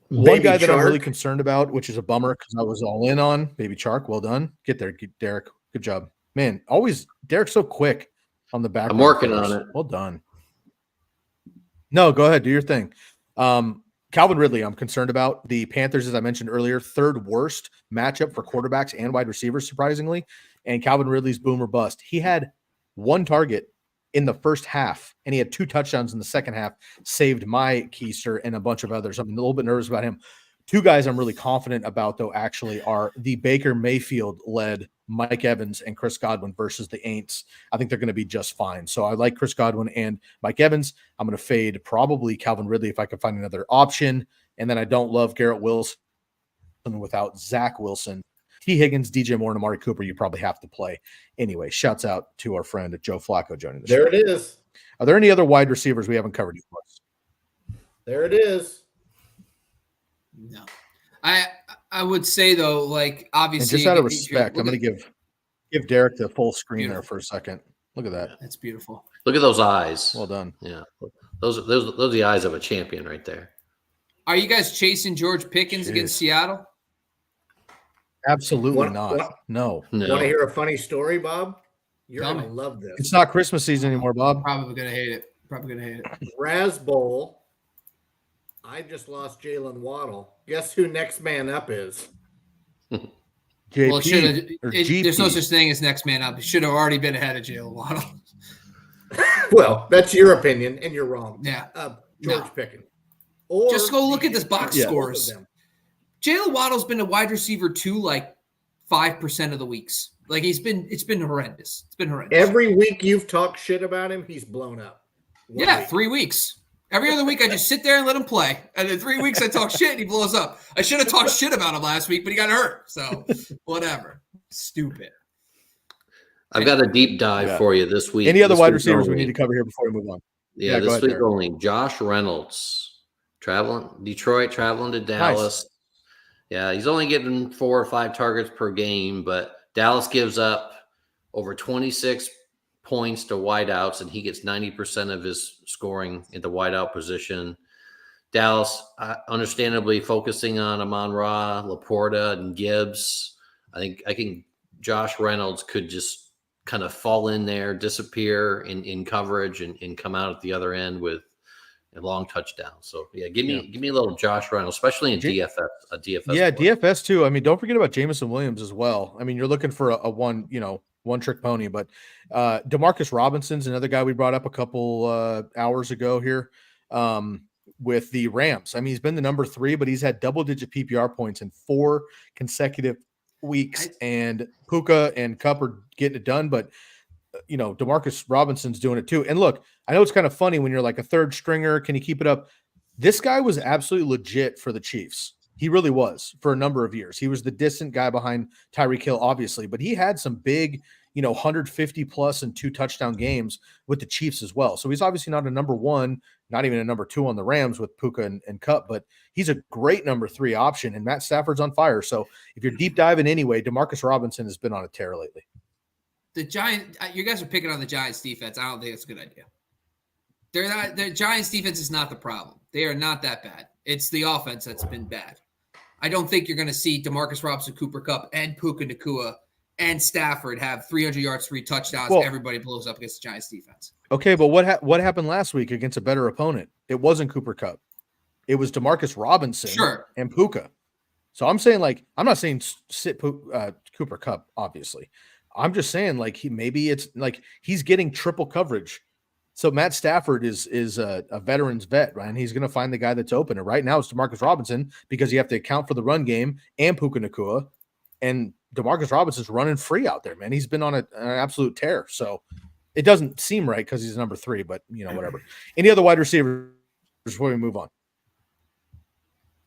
Speaker 2: One guy that I'm really concerned about, which is a bummer because I was all in on, Baby Chark. Well done. Get there, Derek. Good job. Man, always Derek's so quick on the back.
Speaker 3: I'm working on it.
Speaker 2: Well done. No, go ahead. Do your thing. Calvin Ridley, I'm concerned about. The Panthers, as I mentioned earlier, third worst matchup for quarterbacks and wide receivers, surprisingly. And Calvin Ridley's boom or bust. He had one target in the first half, and he had 2 touchdowns in the second half, saved my keister and a bunch of others. I'm a little bit nervous about him. 2 guys I'm really confident about, though, actually are the Baker Mayfield-led Mike Evans and Chris Godwin versus the Aints. I think they're going to be just fine. So I like Chris Godwin and Mike Evans. I'm going to fade probably Calvin Ridley if I can find another option. And then I don't love Garrett Wilson without Zach Wilson. T. Higgins, DJ Moore, and Amari Cooper, you probably have to play. Anyway, shouts out to our friend Joe Flacco joining the show.
Speaker 4: There it is.
Speaker 2: Are there any other wide receivers we haven't covered yet?
Speaker 4: There it is.
Speaker 1: No. I would say, though, like, obviously.
Speaker 2: And just out of respect, I'm going to give Derek the full screen there for a second. Look at that.
Speaker 1: That's beautiful.
Speaker 3: Look at those eyes.
Speaker 2: Well done.
Speaker 3: Yeah. Those are the eyes of a champion right there.
Speaker 1: Are you guys chasing George Pickens against Seattle?
Speaker 2: Absolutely not. No.
Speaker 4: Want to hear a funny story, Bob? You're going to love this.
Speaker 2: It's not Christmas season anymore, Bob.
Speaker 1: Probably going to hate it.
Speaker 4: Razzball. I just lost Jalen Waddle. Guess who next man up is?
Speaker 2: JP
Speaker 1: well, there's no such thing as next man up. It should have already been ahead of Jalen Waddle.
Speaker 4: Well, that's your opinion, and you're wrong.
Speaker 1: Yeah.
Speaker 4: George Pickens.
Speaker 1: Or just go look at this box scores. Jalen Waddle's been a wide receiver 2 like 5% of the weeks. Like it's been horrendous. It's been horrendous.
Speaker 4: Every week you've talked shit about him, he's blown up.
Speaker 1: 3 weeks. Every other week I just sit there and let him play. And in 3 weeks I talk shit and he blows up. I should have talked shit about him last week, but he got hurt. So whatever. Stupid.
Speaker 3: I've got a deep dive for you this week.
Speaker 2: Any other wide receivers we need to cover here before we move on?
Speaker 3: Yeah, this week only. Josh Reynolds, Detroit, traveling to Dallas. Nice. Yeah, he's only getting 4 or 5 targets per game, but Dallas gives up over 26 points to wideouts, and he gets 90% of his scoring at the wideout position. Dallas, understandably, focusing on Amon-Ra, Laporta, and Gibbs. I think Josh Reynolds could just kind of fall in there, disappear in coverage, and come out at the other end with a long touchdown. So yeah, give me a little Josh Reynolds, especially in DFS. A DFS.
Speaker 2: Yeah, play. DFS too. I mean, don't forget about Jameson Williams as well. I mean, you're looking for a one trick pony, but Demarcus Robinson's another guy we brought up a couple hours ago here with the Rams. I mean, he's been the number 3, but he's had double-digit PPR points in 4 consecutive weeks, and Puka and Kupp are getting it done, but Demarcus Robinson's doing it too. And look, I know it's kind of funny when you're like a third stringer. Can you keep it up? This guy was absolutely legit for the Chiefs. He really was for a number of years. He was the distant guy behind Tyreek Hill, obviously, but he had some big, 150 plus and 2 touchdown games with the Chiefs as well. So he's obviously not a number 1, not even a number 2 on the Rams with Puka and Kupp, but he's a great number 3 option, and Matt Stafford's on fire. So if you're deep diving anyway, Demarcus Robinson has been on a tear lately.
Speaker 1: The Giants, you guys are picking on the Giants defense. I don't think it's a good idea. The Giants defense is not the problem. They are not that bad. It's the offense that's been bad. I don't think you're going to see Demarcus Robinson, Cooper Kupp, and Puka Nacua and Stafford have 300 yards, 3 touchdowns.
Speaker 2: Well,
Speaker 1: everybody blows up against the Giants defense.
Speaker 2: Okay, but what happened last week against a better opponent? It wasn't Cooper Kupp. It was Demarcus Robinson and Puka. So I'm saying, I'm not saying sit Cooper Kupp, obviously. I'm just saying, he's getting triple coverage. So Matt Stafford is a veteran's vet, right? And he's going to find the guy that's open. And right now it's Demarcus Robinson because you have to account for the run game and Puka Nacua. And Demarcus Robinson's running free out there, man. He's been on an absolute tear. So it doesn't seem right because he's number 3, but, whatever. Any other wide receivers before we move on?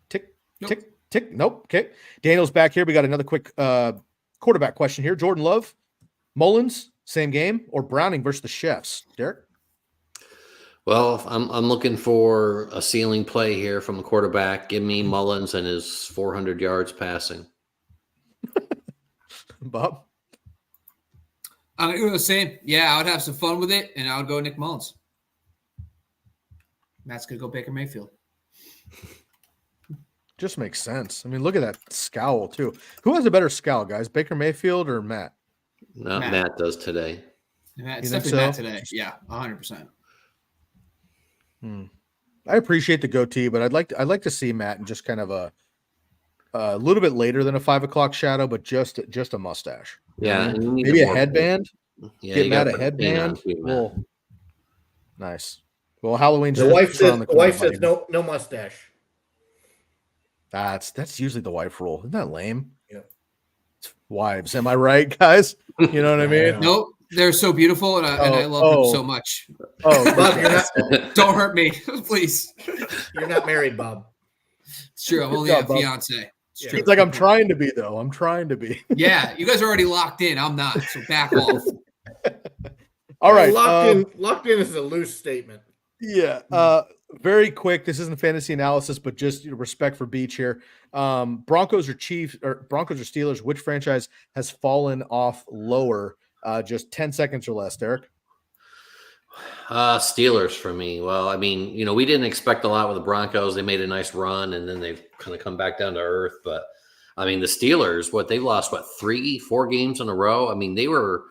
Speaker 2: Tick, tick, tick. Nope. Okay. Daniel's back here. We got another quick quarterback question here. Jordan Love, Mullins, same game, or Browning versus the Chefs? Derek?
Speaker 3: Well, I'm looking for a ceiling play here from a quarterback. Give me Mullins and his 400 yards passing.
Speaker 2: Bob?
Speaker 1: I'm going to go the same. Yeah, I would have some fun with it, and I would go Nick Mullins. Matt's going to go Baker Mayfield.
Speaker 2: Just makes sense. I mean, look at that scowl, too. Who has a better scowl, guys? Baker Mayfield or Matt?
Speaker 3: No, Matt does today.
Speaker 1: It's definitely Matt today. Yeah, 100%.
Speaker 2: I appreciate the goatee, but I'd like to see Matt in just kind of a little bit later than a 5 o'clock shadow, but just a mustache.
Speaker 3: Yeah,
Speaker 2: maybe a headband.
Speaker 3: Yeah,
Speaker 2: get Matt a headband. Well, nice. Well, Halloween's
Speaker 4: the wife says no mustache.
Speaker 2: That's usually the wife rule. Isn't that lame?
Speaker 4: Yeah.
Speaker 2: Wives, am I right, guys? You know what I mean?
Speaker 1: Nope. They're so beautiful, and I love them so much.
Speaker 2: Oh,
Speaker 4: Bob, you're not.
Speaker 1: Don't hurt me, please.
Speaker 4: You're not married, Bob.
Speaker 1: It's true. I'm only a fiance. It's true.
Speaker 2: It's like I'm trying to be, though. I'm trying to be.
Speaker 1: Yeah, you guys are already locked in. I'm not. So back off.
Speaker 2: All right.
Speaker 4: Locked in is a loose statement.
Speaker 2: Yeah. Very quick. This isn't fantasy analysis, but just respect for Beach here. Broncos or Steelers? Which franchise has fallen off lower? Just 10 seconds or less, Derek.
Speaker 3: Steelers for me. Well, I mean, we didn't expect a lot with the Broncos. They made a nice run, and then they've kind of come back down to earth. But I mean, the Steelers, they've lost 3-4 games in a row. I mean, they were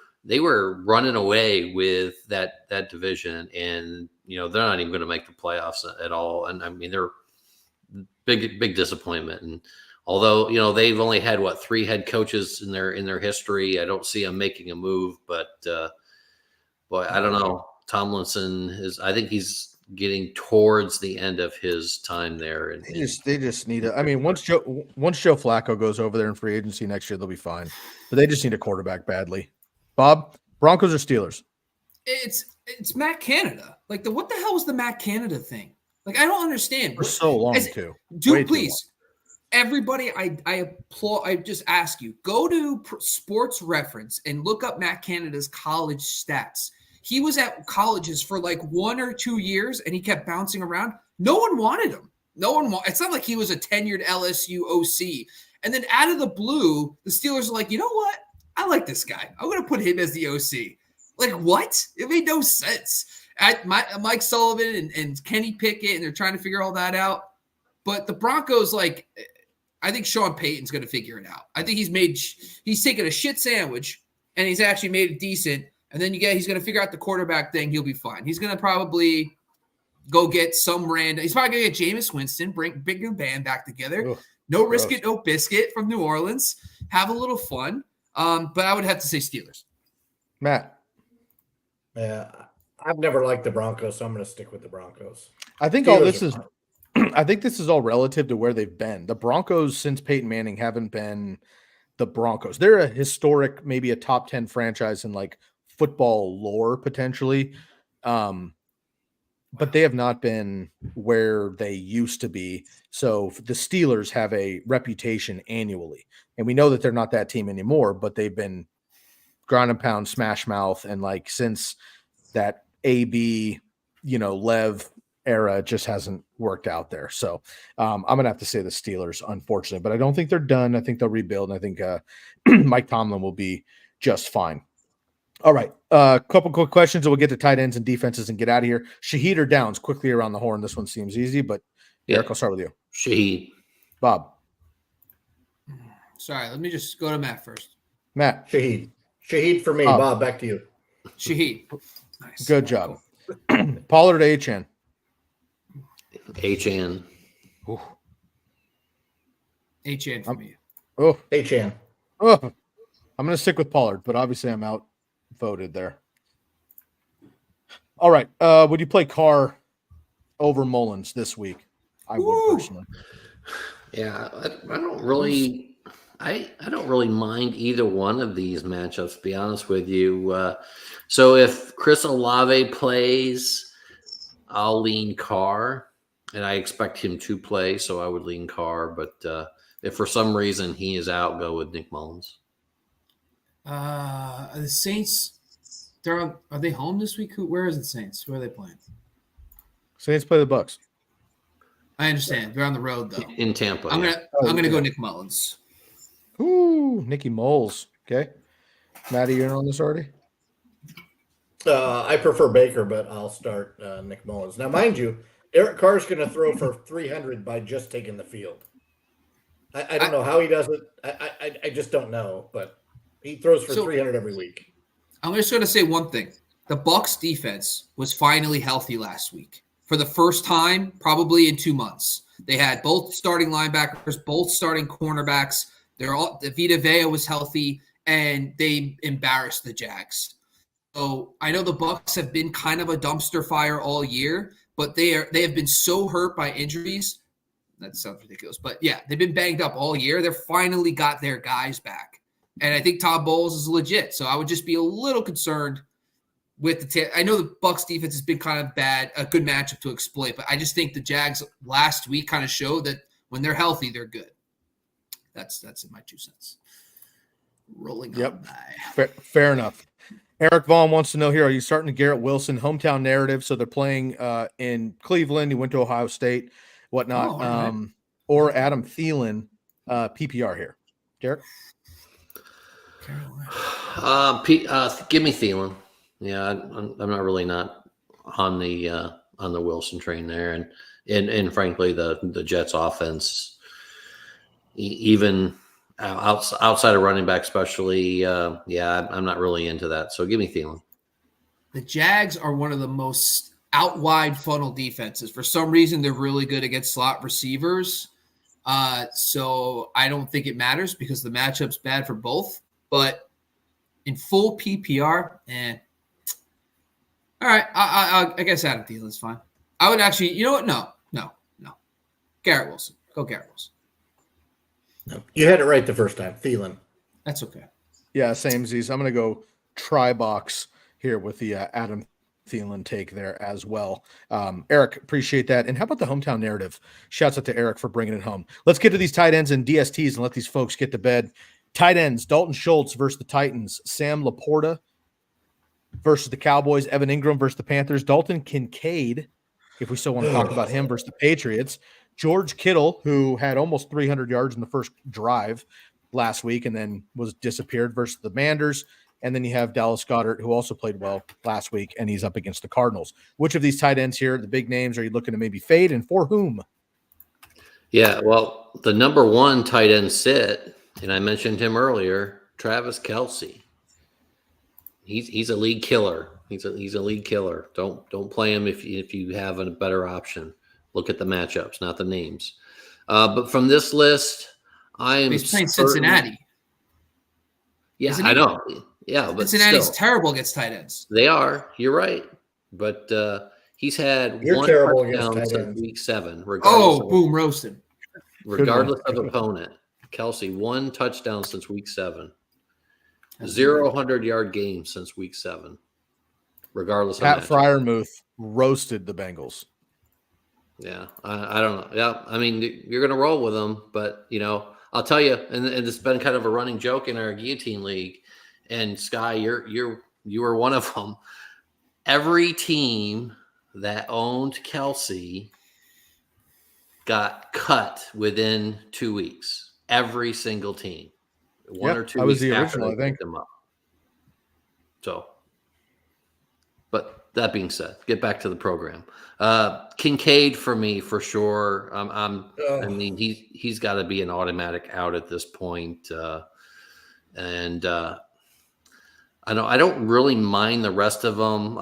Speaker 3: running away with that division, and they're not even going to make the playoffs at all. And I mean, they're big disappointment. And although they've only had 3 head coaches in their history, I don't see them making a move. But boy, I don't know. Tomlinson I think he's getting towards the end of his time there. And
Speaker 2: they just need I mean, once Joe Flacco goes over there in free agency next year, they'll be fine. But they just need a quarterback badly. Bob, Broncos or Steelers?
Speaker 1: It's Matt Canada. What the hell was the Matt Canada thing? I don't understand.
Speaker 2: For so long, too.
Speaker 1: Dude, please. Everybody, I applaud. I just ask you, go to Sports Reference and look up Matt Canada's college stats. He was at colleges for 1 or 2 years, and he kept bouncing around. No one wanted him. It's not like he was a tenured LSU OC. And then out of the blue, the Steelers are like, you know what? I like this guy. I'm going to put him as the OC. What? It made no sense. Mike Sullivan and Kenny Pickett, and they're trying to figure all that out. But the Broncos, I think Sean Payton's going to figure it out. I think he's taken a shit sandwich, and he's actually made it decent. And then he's going to figure out the quarterback thing. He'll be fine. He's going to probably go get some random. He's probably going to get Jameis Winston, bring big band back together. Ugh, no risk it, no biscuit from New Orleans. Have a little fun. But I would have to say Steelers.
Speaker 2: Matt.
Speaker 4: Yeah, I've never liked the Broncos, so I'm going to stick with the Broncos.
Speaker 2: I think all this is I think this is all relative to where they've been. The Broncos since Peyton Manning haven't been the Broncos. They're a historic, maybe a top 10 franchise in football lore potentially. but they have not been where they used to be. So the Steelers have a reputation annually, and we know that they're not that team anymore, but they've been ground and pound, smash mouth. And like, since that AB, Lev era, it just hasn't worked out there. So I'm going to have to say the Steelers, unfortunately, but I don't think they're done. I think they'll rebuild. And I think Mike Tomlin will be just fine. All right. A couple quick questions, and we'll get to tight ends and defenses and get out of here. Shaheed or Downs, quickly around the horn. This one seems easy, but Derek, I'll start with you.
Speaker 3: Shaheed.
Speaker 2: Bob.
Speaker 1: Sorry, let me just go to Matt first.
Speaker 2: Matt.
Speaker 4: Shaheed. Shaheed for me. Bob, back to you.
Speaker 1: Shaheed. Nice.
Speaker 2: Good job. Pollard or Achane?
Speaker 3: Achane.
Speaker 1: Achane for me.
Speaker 2: Oh,
Speaker 4: Achane.
Speaker 2: Oh, I'm going to stick with Pollard, but obviously I'm outvoted there. All right. Would you play Carr over Mullins this week? I would personally.
Speaker 3: Yeah, I don't really. I don't really mind either one of these matchups, to be honest with you. So if Chris Olave plays, I'll lean Carr, and I expect him to play, so I would lean Carr. But if for some reason he is out, go with Nick Mullins.
Speaker 1: The Saints, are they home this week? Where is the Saints? Who are they playing?
Speaker 2: Saints play the Bucks.
Speaker 1: I understand. They're on the road, though.
Speaker 3: In Tampa.
Speaker 1: I'm gonna go Nick Mullins.
Speaker 2: Ooh, Nicky Moles. Okay. Maddie, you're in on this already?
Speaker 4: I prefer Baker, but I'll start Nick Mullins. Now, mind you, Eric Carr's going to throw for 300 by just taking the field. I don't know how he does it. I just don't know, but he throws for 300 every week.
Speaker 1: I'm just going to say one thing. The Bucs defense was finally healthy last week for the first time probably in 2 months. They had both starting linebackers, both starting cornerbacks. Vita Vea was healthy, and they embarrassed the Jags. So I know the Bucs have been kind of a dumpster fire all year, but they have been so hurt by injuries. That sounds ridiculous, but yeah, they've been banged up all year. They've finally got their guys back, and I think Todd Bowles is legit. So I would just be a little concerned with I know the Bucs defense has been kind of bad, a good matchup to exploit, but I just think the Jags last week kind of showed that when they're healthy, they're good. That's in my 2 cents. Rolling on by.
Speaker 2: Fair enough. Eric Vaughn wants to know here, are you starting the Garrett Wilson hometown narrative? So they're playing in Cleveland. He went to Ohio State, whatnot. Right. Or Adam Thielen, PPR here. Derek?
Speaker 3: Give me Thielen. Yeah, I'm not really not on the Wilson train there. And frankly, the Jets offense, even outside of running back, especially, I'm not really into that. So give me Thielen.
Speaker 1: The Jags are one of the most out wide funnel defenses. For some reason, they're really good against slot receivers. So I don't think it matters because the matchup's bad for both. But in full PPR, all right, I guess Adam Thielen's fine. I would actually, you know what? No. Garrett Wilson. Go Garrett Wilson.
Speaker 4: No, you had it right the first time. Thielen.
Speaker 1: That's okay.
Speaker 2: Yeah, same Z's. I'm going to go try-box here with the Adam Thielen take there as well. Eric, appreciate that. And how about the hometown narrative? Shouts out to Eric for bringing it home. Let's get to these tight ends and DSTs and let these folks get to bed. Tight ends, Dalton Schultz versus the Titans. Sam Laporta versus the Cowboys. Evan Ingram versus the Panthers. Dalton Kincaid, if we still want to talk about him, versus the Patriots. George Kittle, who had almost 300 yards in the first drive last week and then was disappeared versus the Manders. And then you have Dallas Goedert, who also played well last week, and he's up against the Cardinals. Which of these tight ends here, the big names, are you looking to maybe fade, and for whom?
Speaker 3: Yeah, well, the number one tight end sit, and I mentioned him earlier, Travis Kelce. He's a league killer. He's a league killer. Don't play him if you have a better option. Look at the matchups, not the names. But from this list,
Speaker 1: he's playing Cincinnati.
Speaker 3: Yeah, I know. Yeah, but
Speaker 1: Cincinnati's
Speaker 3: still,
Speaker 1: terrible against tight ends.
Speaker 3: They are. You're right. But he's had one touchdown since week 7.
Speaker 1: Boom, roasted.
Speaker 3: Regardless of opponent. Kelce, 1 touchdown sinch week 7. 0 100-yard game since week 7. regardless
Speaker 2: Pat
Speaker 3: of matchup.
Speaker 2: Freiermuth roasted the Bengals.
Speaker 3: Yeah, I don't know. Yeah, I mean, you're going to roll with them, but I'll tell you, and it's been kind of a running joke in our guillotine league. And Sky, you were one of them. Every team that owned Kelsey got cut within 2 weeks. Every single team, one or two
Speaker 2: I was
Speaker 3: weeks
Speaker 2: the
Speaker 3: after
Speaker 2: original,
Speaker 3: they
Speaker 2: I think.
Speaker 3: picked them up. So, but that being said, get back to the program. Kincaid for me, for sure. I mean, he's got to be an automatic out at this point. And I don't really mind the rest of them.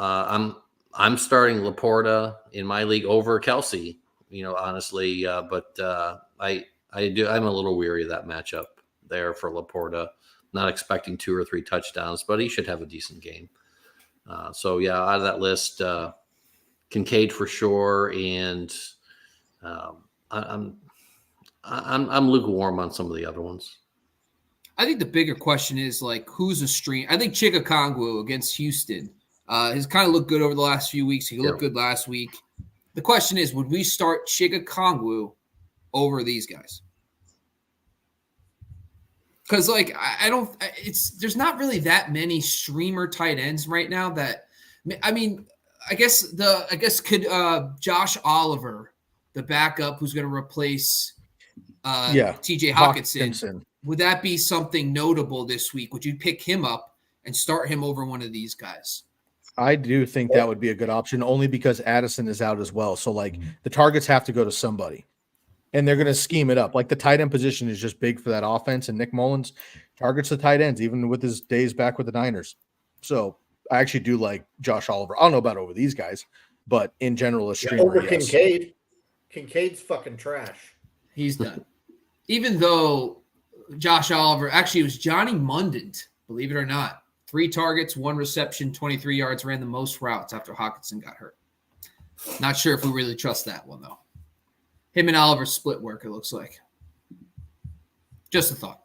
Speaker 3: I'm starting Laporta in my league over Kelsey, honestly. But I'm a little weary of that matchup there for Laporta. Not expecting 2 or 3 touchdowns, but he should have a decent game. So yeah, out of that list, Kincaid for sure, and I'm lukewarm on some of the other ones.
Speaker 1: I think the bigger question is who's a stream. I think Chigakongwu against Houston has kind of looked good over the last few weeks. He looked good last week. The question is, would we start Chigakongwu over these guys? Because there's not really that many streamer tight ends right now that, I mean, I guess could Josh Oliver, the backup who's going to replace TJ Hawkinson, would that be something notable this week? Would you pick him up and start him over one of these guys?
Speaker 2: I do think that would be a good option, only because Addison is out as well. So the targets have to go to somebody. And they're going to scheme it up. The tight end position is just big for that offense. And Nick Mullins targets the tight ends, even with his days back with the Niners. So I actually do like Josh Oliver. I don't know about over these guys, but in general, a streamer.
Speaker 4: Over Kincaid. Kincaid's fucking trash.
Speaker 1: He's done. Even though Josh Oliver, actually it was Johnny Mundant, believe it or not. 3 targets, 1 reception, 23 yards, ran the most routes after Hawkinson got hurt. Not sure if we really trust that one, though. Him and Oliver split work, it looks like. Just a thought.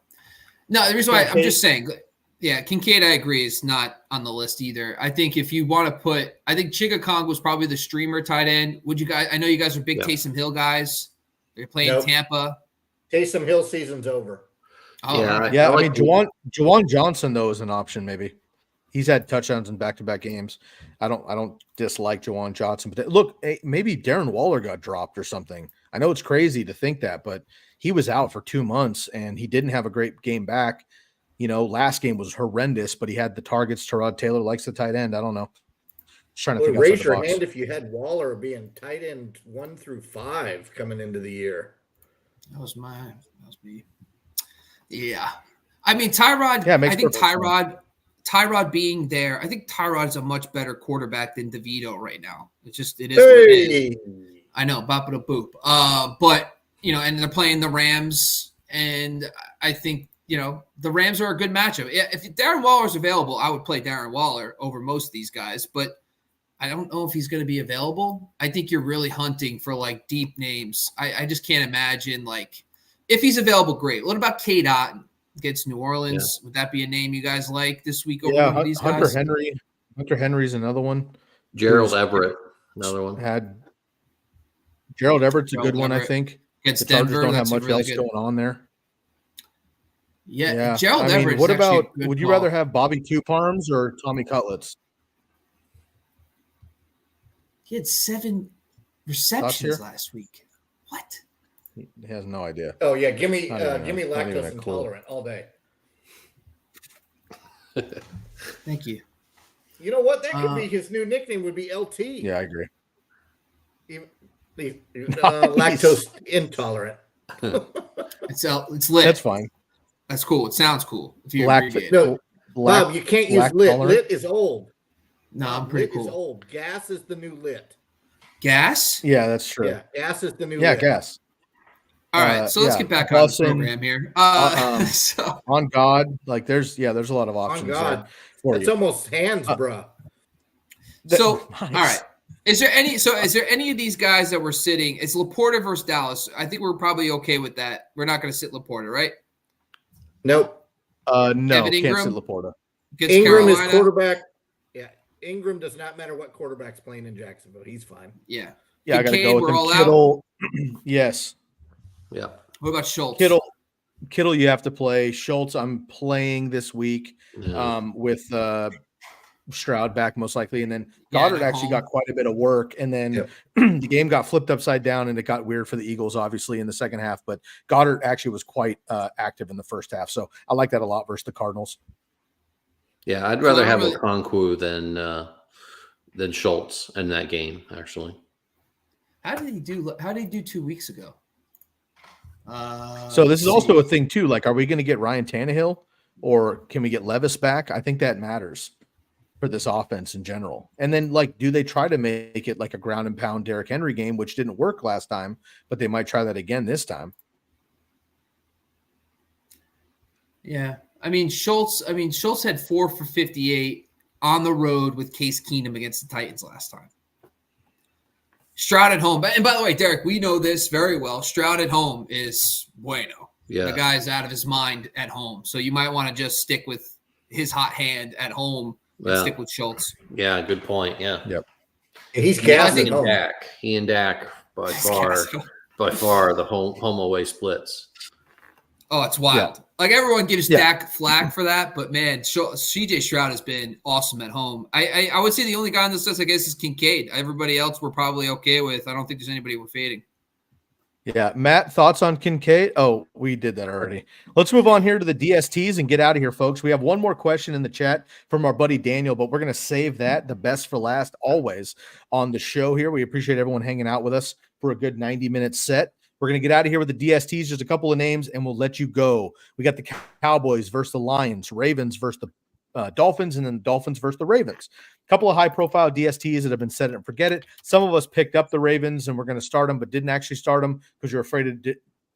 Speaker 1: No, the reason why I'm just saying, Kincaid, I agree, is not on the list either. I think if you want to I think Chigakong was probably the streamer tight end. Would you guys? I know you guys are big Taysom Hill guys. They're playing Tampa.
Speaker 4: Taysom Hill season's over.
Speaker 1: Oh,
Speaker 2: yeah. I mean, Juwan Johnson though is an option. Maybe he's had touchdowns in back-to-back games. I don't dislike Juwan Johnson, but look, maybe Darren Waller got dropped or something. I know it's crazy to think that, but he was out for 2 months and he didn't have a great game back. Last game was horrendous, but he had the targets. Tyrod Taylor likes the tight end. I don't know. Just trying to think.
Speaker 4: Raise your hand if you had Waller being tight end 1 through 5 coming into the year.
Speaker 1: That was me. Yeah. I mean, Tyrod, I think Tyrod being there, I think Tyrod's a much better quarterback than DeVito right now. It is what it is. I know, bop it a boop. But, and they're playing the Rams, and I think, the Rams are a good matchup. If Darren Waller's available, I would play Darren Waller over most of these guys, but I don't know if he's going to be available. I think you're really hunting for deep names. I just can't imagine if he's available, great. What about Cade Otton against New Orleans? Yeah. Would that be a name you guys like this week over one of these guys?
Speaker 2: Hunter Henry's another one.
Speaker 3: Gerald Everett, another one.
Speaker 2: Gerald Everett's a good one, I think.
Speaker 1: Against
Speaker 2: the Chargers
Speaker 1: Denver,
Speaker 2: don't have much else going on there.
Speaker 1: Yeah. Gerald Everett.
Speaker 2: What about? Would you rather have Bobby Two Parms or Tommy Cutlets?
Speaker 1: He had 7 receptions last week. What?
Speaker 2: He has no idea.
Speaker 4: Oh yeah, give me lactose intolerant all day.
Speaker 1: Thank you.
Speaker 4: You know what? That could be his new nickname. Would be LT.
Speaker 2: Yeah, I agree.
Speaker 4: Lactose intolerant.
Speaker 1: It's lit.
Speaker 2: That's fine.
Speaker 1: That's cool. It sounds cool. If you
Speaker 4: Bob, you can't use lit. Tolerant? Lit is old.
Speaker 1: No, I'm pretty
Speaker 4: lit
Speaker 1: cool.
Speaker 4: Is old. Gas is the new lit.
Speaker 1: Gas?
Speaker 2: Yeah, that's true.
Speaker 4: Yeah, gas is the new.
Speaker 2: Yeah,
Speaker 4: lit.
Speaker 2: Gas.
Speaker 1: All right, so let's get back on the program here.
Speaker 2: On God, there's a lot of options.
Speaker 4: On God, it's almost hands, bruh.
Speaker 1: So, nice. All right. Is there any of these guys that we're sitting? It's Laporta versus Dallas. I think we're probably okay with that. We're not going to sit Laporta, right?
Speaker 4: Nope.
Speaker 2: No, can't sit Laporta.
Speaker 4: Ingram is quarterback. Yeah, Ingram does not matter what quarterback's playing in Jacksonville. He's fine.
Speaker 1: Yeah.
Speaker 2: Yeah, I got to go with
Speaker 1: we're
Speaker 2: him.
Speaker 1: all
Speaker 2: Kittle. Yes.
Speaker 3: Yeah.
Speaker 1: What about Schultz?
Speaker 2: Kittle, you have to play. Schultz, I'm playing this week with Stroud back most likely. And then Goddard actually got quite a bit of work. And then the game got flipped upside down and it got weird for the Eagles, obviously, in the second half. But Goddard actually was quite active in the first half. So I like that a lot versus the Cardinals.
Speaker 3: Yeah, I'd rather have Okonkwo than Schultz in that game, actually.
Speaker 1: How did he do 2 weeks ago?
Speaker 2: So this is also a thing too. Like, are we going to get Ryan Tannehill or can we get Levis back? I think that matters for this offense in general. And then, like, do they try to make it like a ground and pound Derrick Henry game, which didn't work last time, but they might try that again this time.
Speaker 1: Yeah. Schultz had 4 for 58 on the road with Case Keenum against the Titans last time. Stroud at home. And by the way, Derek, we know this very well. Stroud at home is bueno.
Speaker 3: Yeah.
Speaker 1: The guy's out of his mind at home. So you might want to just stick with his hot hand at home and stick with Schultz.
Speaker 3: Yeah, good point. Yeah.
Speaker 2: Yep.
Speaker 4: He's gassing
Speaker 3: Dak. He and Dak by far the home away splits.
Speaker 1: Oh, it's wild. Yeah. Like, everyone gives Dak flack for that, but man, CJ Stroud has been awesome at home. I would say the only guy on this list, I guess, is Kincaid. Everybody else we're probably okay with. I don't think there's anybody we're fading.
Speaker 2: Yeah. Matt, thoughts on Kincaid? Oh, we did that already. Let's move on here to the DSTs and get out of here, folks. We have one more question in the chat from our buddy Daniel, but we're going to save that, the best for last, always on the show here. We appreciate everyone hanging out with us for a good 90-minute set. We're going to get out of here with the DSTs, just a couple of names, and we'll let you go. We got the Cowboys versus the Lions, Ravens versus the Dolphins, and then the Dolphins versus the Ravens. A couple of high-profile DSTs that have been set it and forget it. Some of us picked up the Ravens, and we're going to start them, but didn't actually start them because you're afraid of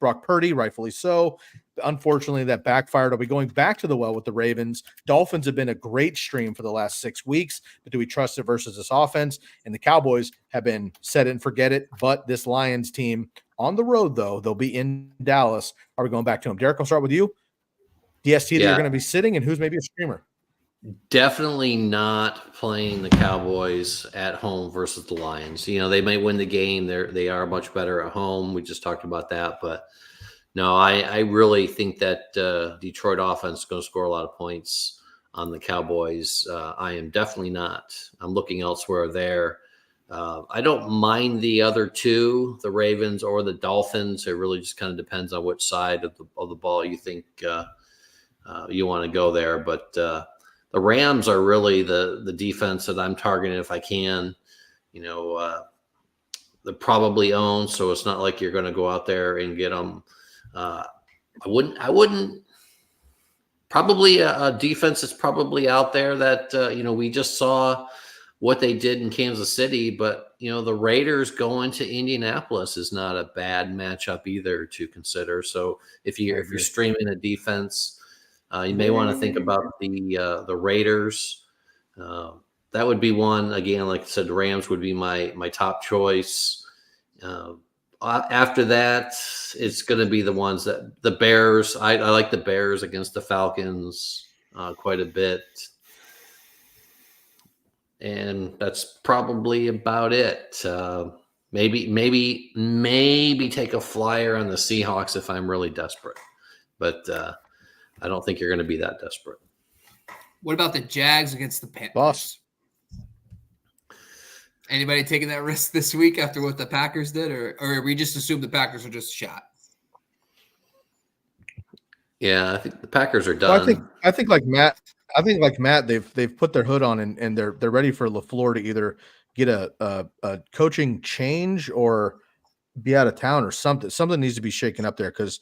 Speaker 2: Brock Purdy, rightfully so. Unfortunately, that backfired. I'll be going back to the well with the Ravens. Dolphins have been a great stream for the last 6 weeks, but do we trust it versus this offense? And the Cowboys have been set it and forget it, but this Lions team on the road, though, they'll be in Dallas. Are we going back to them? Derek, I'll start with you. DST that you're going to be sitting, and who's maybe a streamer?
Speaker 3: Definitely not playing the Cowboys at home versus the Lions. You know, they may win the game. They are much better at home. We just talked about that. But, no, I really think that Detroit offense is going to score a lot of points on the Cowboys. I am definitely not. I'm looking elsewhere there. I don't mind the other two, the Ravens or the Dolphins. It really just kind of depends on which side of the ball you think you want to go there. But the Rams are really the defense that I'm targeting if I can. You know, they're probably owned, so it's not like you're going to go out there and get them. I wouldn't. Probably a defense is probably out there that we just saw what they did in Kansas City, but the Raiders going to Indianapolis is not a bad matchup either to consider. So if you're streaming a defense, you may want to think about the Raiders. That would be one. Again, like I said, the Rams would be my top choice. After that, it's going to be the ones that the Bears. I like the Bears against the Falcons quite a bit. And that's probably about it. Maybe take a flyer on the Seahawks if I'm really desperate. But I don't think you're going to be that desperate.
Speaker 1: What about the Jags against the Panthers?
Speaker 2: Boss.
Speaker 1: Anybody taking that risk this week after what the Packers did, or we just assume the Packers are just shot?
Speaker 3: Yeah, I think the Packers are done.
Speaker 2: Well, I think like Matt, they've put their hood on and they're ready for LaFleur to either get a coaching change or be out of town or something. Something needs to be shaken up there because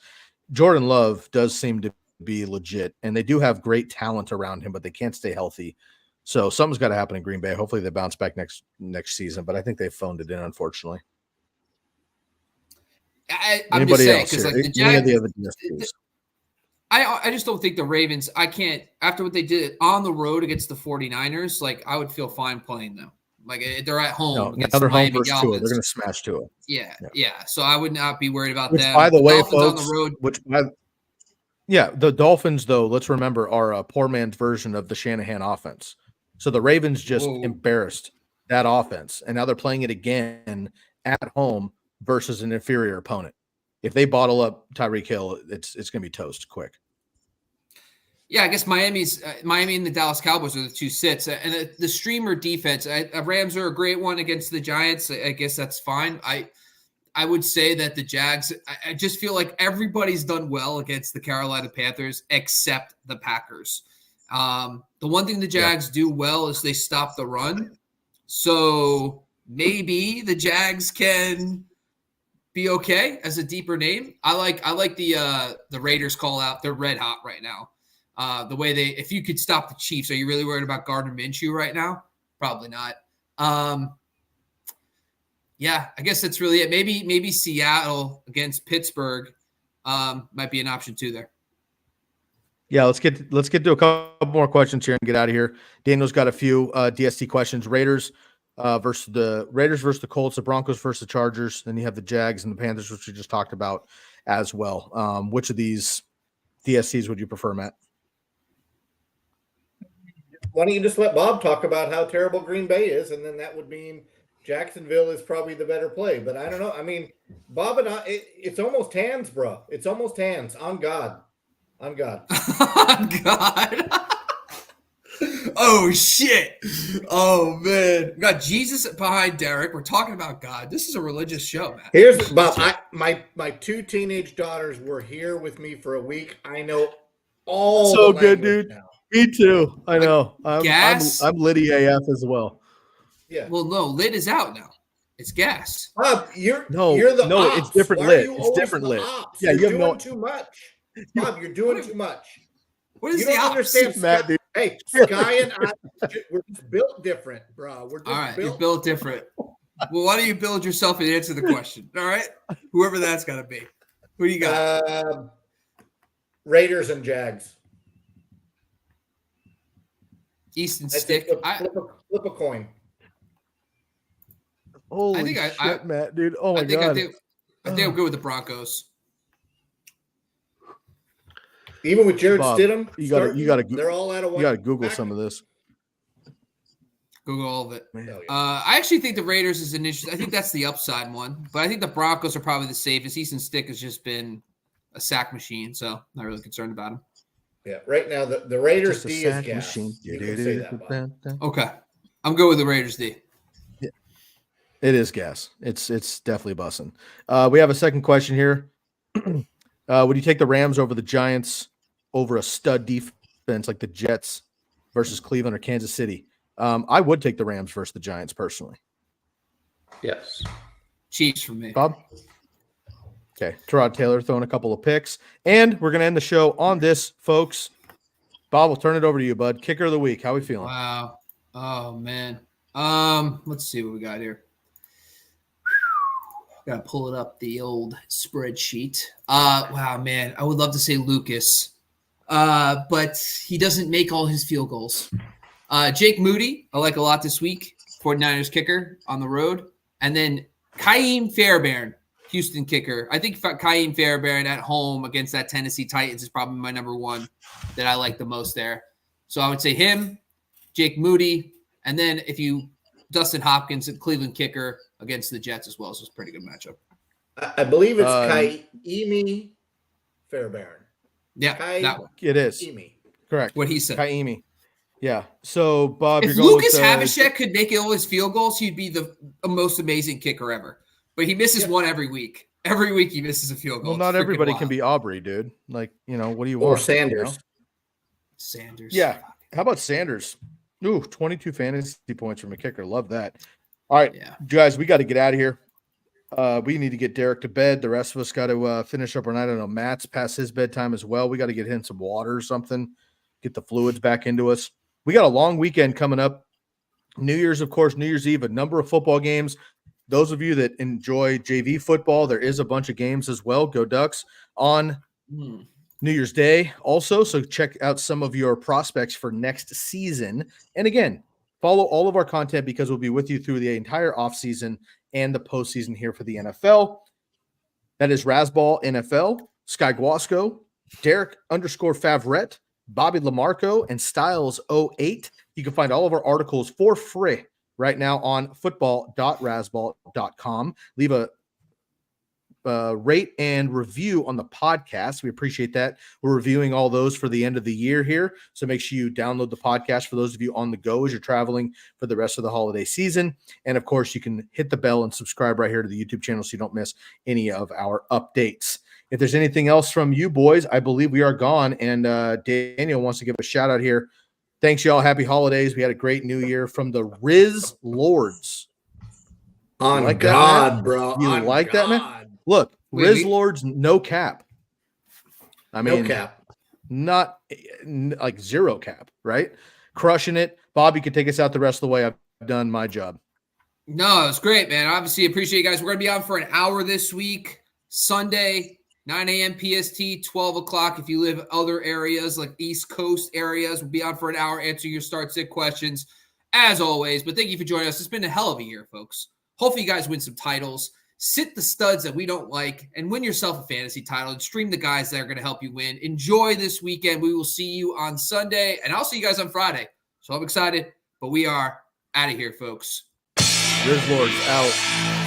Speaker 2: Jordan Love does seem to be legit, and they do have great talent around him, but they can't stay healthy. So something's got to happen in Green Bay. Hopefully they bounce back next season, but I think they phoned it in, unfortunately.
Speaker 1: I'm just saying because like the Jags, I just don't think the Ravens. I can't after what they did on the road against the 49ers. Like I would feel fine playing them. Like they're at home against the Miami Dolphins.
Speaker 2: Tua. They're going to smash Tua.
Speaker 1: Yeah. So I would not be worried about
Speaker 2: which,
Speaker 1: them.
Speaker 2: By the way,
Speaker 1: Dolphins
Speaker 2: folks,
Speaker 1: on the road.
Speaker 2: the Dolphins though. Let's remember are a poor man's version of the Shanahan offense. So the Ravens just
Speaker 1: Whoa.
Speaker 2: embarrassed that offense, and now they're playing it again at home versus an inferior opponent. If they bottle up Tyreek Hill, it's going to be toast quick.
Speaker 1: Yeah, I guess Miami and the Dallas Cowboys are the two sits. And the streamer defense, Rams are a great one against the Giants. I guess that's fine. I would say that the Jags, I just feel like everybody's done well against the Carolina Panthers except the Packers. The one thing the Jags do well is they stop the run. So maybe the Jags can be okay as a deeper name. I like the Raiders call out. They're red hot right now. The way if you could stop the Chiefs, are you really worried about Gardner Minshew right now? Probably not. Yeah, I guess that's really it. Maybe Seattle against Pittsburgh might be an option too there.
Speaker 2: Yeah, let's get to a couple more questions here and get out of here. Daniel's got a few DST questions. Raiders versus the Colts, the Broncos versus the Chargers. Then you have the Jags and the Panthers, which we just talked about as well. Which of these DSTs would you prefer, Matt?
Speaker 4: Why don't you just let Bob talk about how terrible Green Bay is, and then that would mean Jacksonville is probably the better play. But I don't know. I mean, Bob and I, it's almost hands, bro. It's almost hands. On God. On God.
Speaker 1: On God. Oh, shit. Oh, man. We got Jesus behind Derrick. We're talking about God. This is a religious show, man.
Speaker 4: Here's Bob. My two teenage daughters were here with me for a week. I know all
Speaker 2: So
Speaker 4: the
Speaker 2: good,
Speaker 4: language
Speaker 2: dude.
Speaker 4: now.
Speaker 2: Me too. I know. I'm
Speaker 1: Gas?
Speaker 2: I'm Liddy AF as well.
Speaker 4: Yeah.
Speaker 1: Well, no, lid is out now. It's gas.
Speaker 4: Bob, you're the
Speaker 2: no,
Speaker 4: ops.
Speaker 2: it's different
Speaker 4: Why
Speaker 2: lit.
Speaker 4: are you
Speaker 2: It's
Speaker 4: always
Speaker 2: different
Speaker 4: the
Speaker 2: lit.
Speaker 4: ops?
Speaker 2: Yeah,
Speaker 4: you're
Speaker 2: you have
Speaker 4: doing
Speaker 2: no-
Speaker 4: too much. Bob, you're doing too much.
Speaker 1: What is
Speaker 4: You
Speaker 1: the
Speaker 4: don't
Speaker 1: opposite?
Speaker 4: understand,
Speaker 2: Matt,
Speaker 4: Sky.
Speaker 2: dude.
Speaker 4: Hey, Sky and I, we're just built different, bro. We're just
Speaker 1: All right, you're
Speaker 4: built.
Speaker 1: built different. Well, why don't you build yourself and answer the question? All right, whoever that's got to be. Who do you got?
Speaker 4: Raiders and Jags.
Speaker 1: Easton
Speaker 4: I'd say
Speaker 1: Stick.
Speaker 4: flip a coin.
Speaker 2: Holy shit, Matt, dude. Oh my God.
Speaker 1: I think I'm good with the Broncos.
Speaker 4: Even with Jared
Speaker 2: Bob,
Speaker 4: Stidham,
Speaker 2: they're
Speaker 4: all out of one.
Speaker 2: You got to Google some of this.
Speaker 1: Google all of it.
Speaker 4: Yeah.
Speaker 1: I actually think the Raiders is an interesting. I think that's the upside one, but I think the Broncos are probably the safest. Easton Stick has just been a sack machine, so not really concerned about him.
Speaker 4: Yeah, right now the Raiders D is gas.
Speaker 2: Machine.
Speaker 4: You can say that, Bob.
Speaker 1: Okay, I'm good with the Raiders D.
Speaker 2: It is gas. It's definitely bussing. We have a second question here. Would you take the Rams over the Giants over a stud defense like the Jets versus Cleveland or Kansas City? I would take the Rams versus the Giants personally.
Speaker 3: Yes.
Speaker 1: Chiefs for me.
Speaker 2: Bob? Okay. Terod Taylor throwing a couple of picks. And we're going to end the show on this, folks. Bob, we'll turn it over to you, bud. Kicker of the week. How we feeling?
Speaker 1: Wow. Oh, man. Let's see what we got here. Got to pull it up, the old spreadsheet. Wow, man. I would love to say Lucas, but he doesn't make all his field goals. Jake Moody, I like a lot this week. 49ers kicker on the road. And then Ka'im Fairbairn, Houston kicker. I think Ka'im Fairbairn at home against that Tennessee Titans is probably my number one that I like the most there. So I would say him, Jake Moody, and then Dustin Hopkins, a Cleveland kicker against the Jets as well. So it's a pretty good matchup.
Speaker 4: I believe it's Ka'imi Fairbairn.
Speaker 1: Yeah, that one.
Speaker 2: It is. Correct.
Speaker 1: What he said.
Speaker 2: Ka'imi. Yeah. So, Bob,
Speaker 1: If
Speaker 2: you're going
Speaker 1: Lucas
Speaker 2: with
Speaker 1: Havlicek could make all his field goals, he'd be the most amazing kicker ever. But he misses one every week. Every week he misses a field goal.
Speaker 2: Well, not everybody can be Aubrey, dude. Like, what do you
Speaker 4: Or
Speaker 2: want?
Speaker 4: Sanders.
Speaker 1: Sanders.
Speaker 2: Yeah. How about Sanders? Ooh, 22 fantasy points from a kicker. Love that. All right, guys, we got to get out of here. We need to get Derrick to bed. The rest of us got to finish up our night. I don't know. Matt's past his bedtime as well. We got to get him some water or something, get the fluids back into us. We got a long weekend coming up. New Year's, of course, New Year's Eve, a number of football games. Those of you that enjoy JV football, there is a bunch of games as well. Go Ducks on New Year's Day also. So check out some of your prospects for next season. And again, follow all of our content because we'll be with you through the entire offseason and the postseason here for the NFL. That is Razzball NFL, Sky Guasco, Derek _Favret, Bobby Lamarco, and Styles08. You can find all of our articles for free right now on football.razzball.com. Leave a rate and review on the podcast. We appreciate that. We're reviewing all those for the end of the year here. So make sure you download the podcast for those of you on the go as you're traveling for the rest of the holiday season. And of course, you can hit the bell and subscribe right here to the YouTube channel so you don't miss any of our updates. If there's anything else from you boys, I believe we are gone. And Daniel wants to give a shout out here. Thanks, y'all. Happy holidays. We had a great new year from the Riz Lords.
Speaker 4: On
Speaker 2: like
Speaker 4: God,
Speaker 2: that,
Speaker 4: bro.
Speaker 2: You
Speaker 4: on
Speaker 2: like
Speaker 4: God.
Speaker 2: that, man? Look, Riz Lords, no cap. I mean,
Speaker 4: no cap.
Speaker 2: Not like zero cap, right? Crushing it. Bob, you can take us out the rest of the way. I've done my job.
Speaker 1: No, it's great, man. Obviously, appreciate you guys. We're going to be on for an hour this week, Sunday, 9 a.m. PST, 12 o'clock. If you live in other areas like East Coast areas, we'll be on for an hour answering your start-sit questions, as always. But thank you for joining us. It's been a hell of a year, folks. Hopefully, you guys win some titles. Sit the studs that we don't like and win yourself a fantasy title and stream the guys that are going to help you win. Enjoy this weekend. We will see you on Sunday, and I'll see you guys on Friday. So I'm excited, but we are out of here, folks.
Speaker 2: Riz Lords out.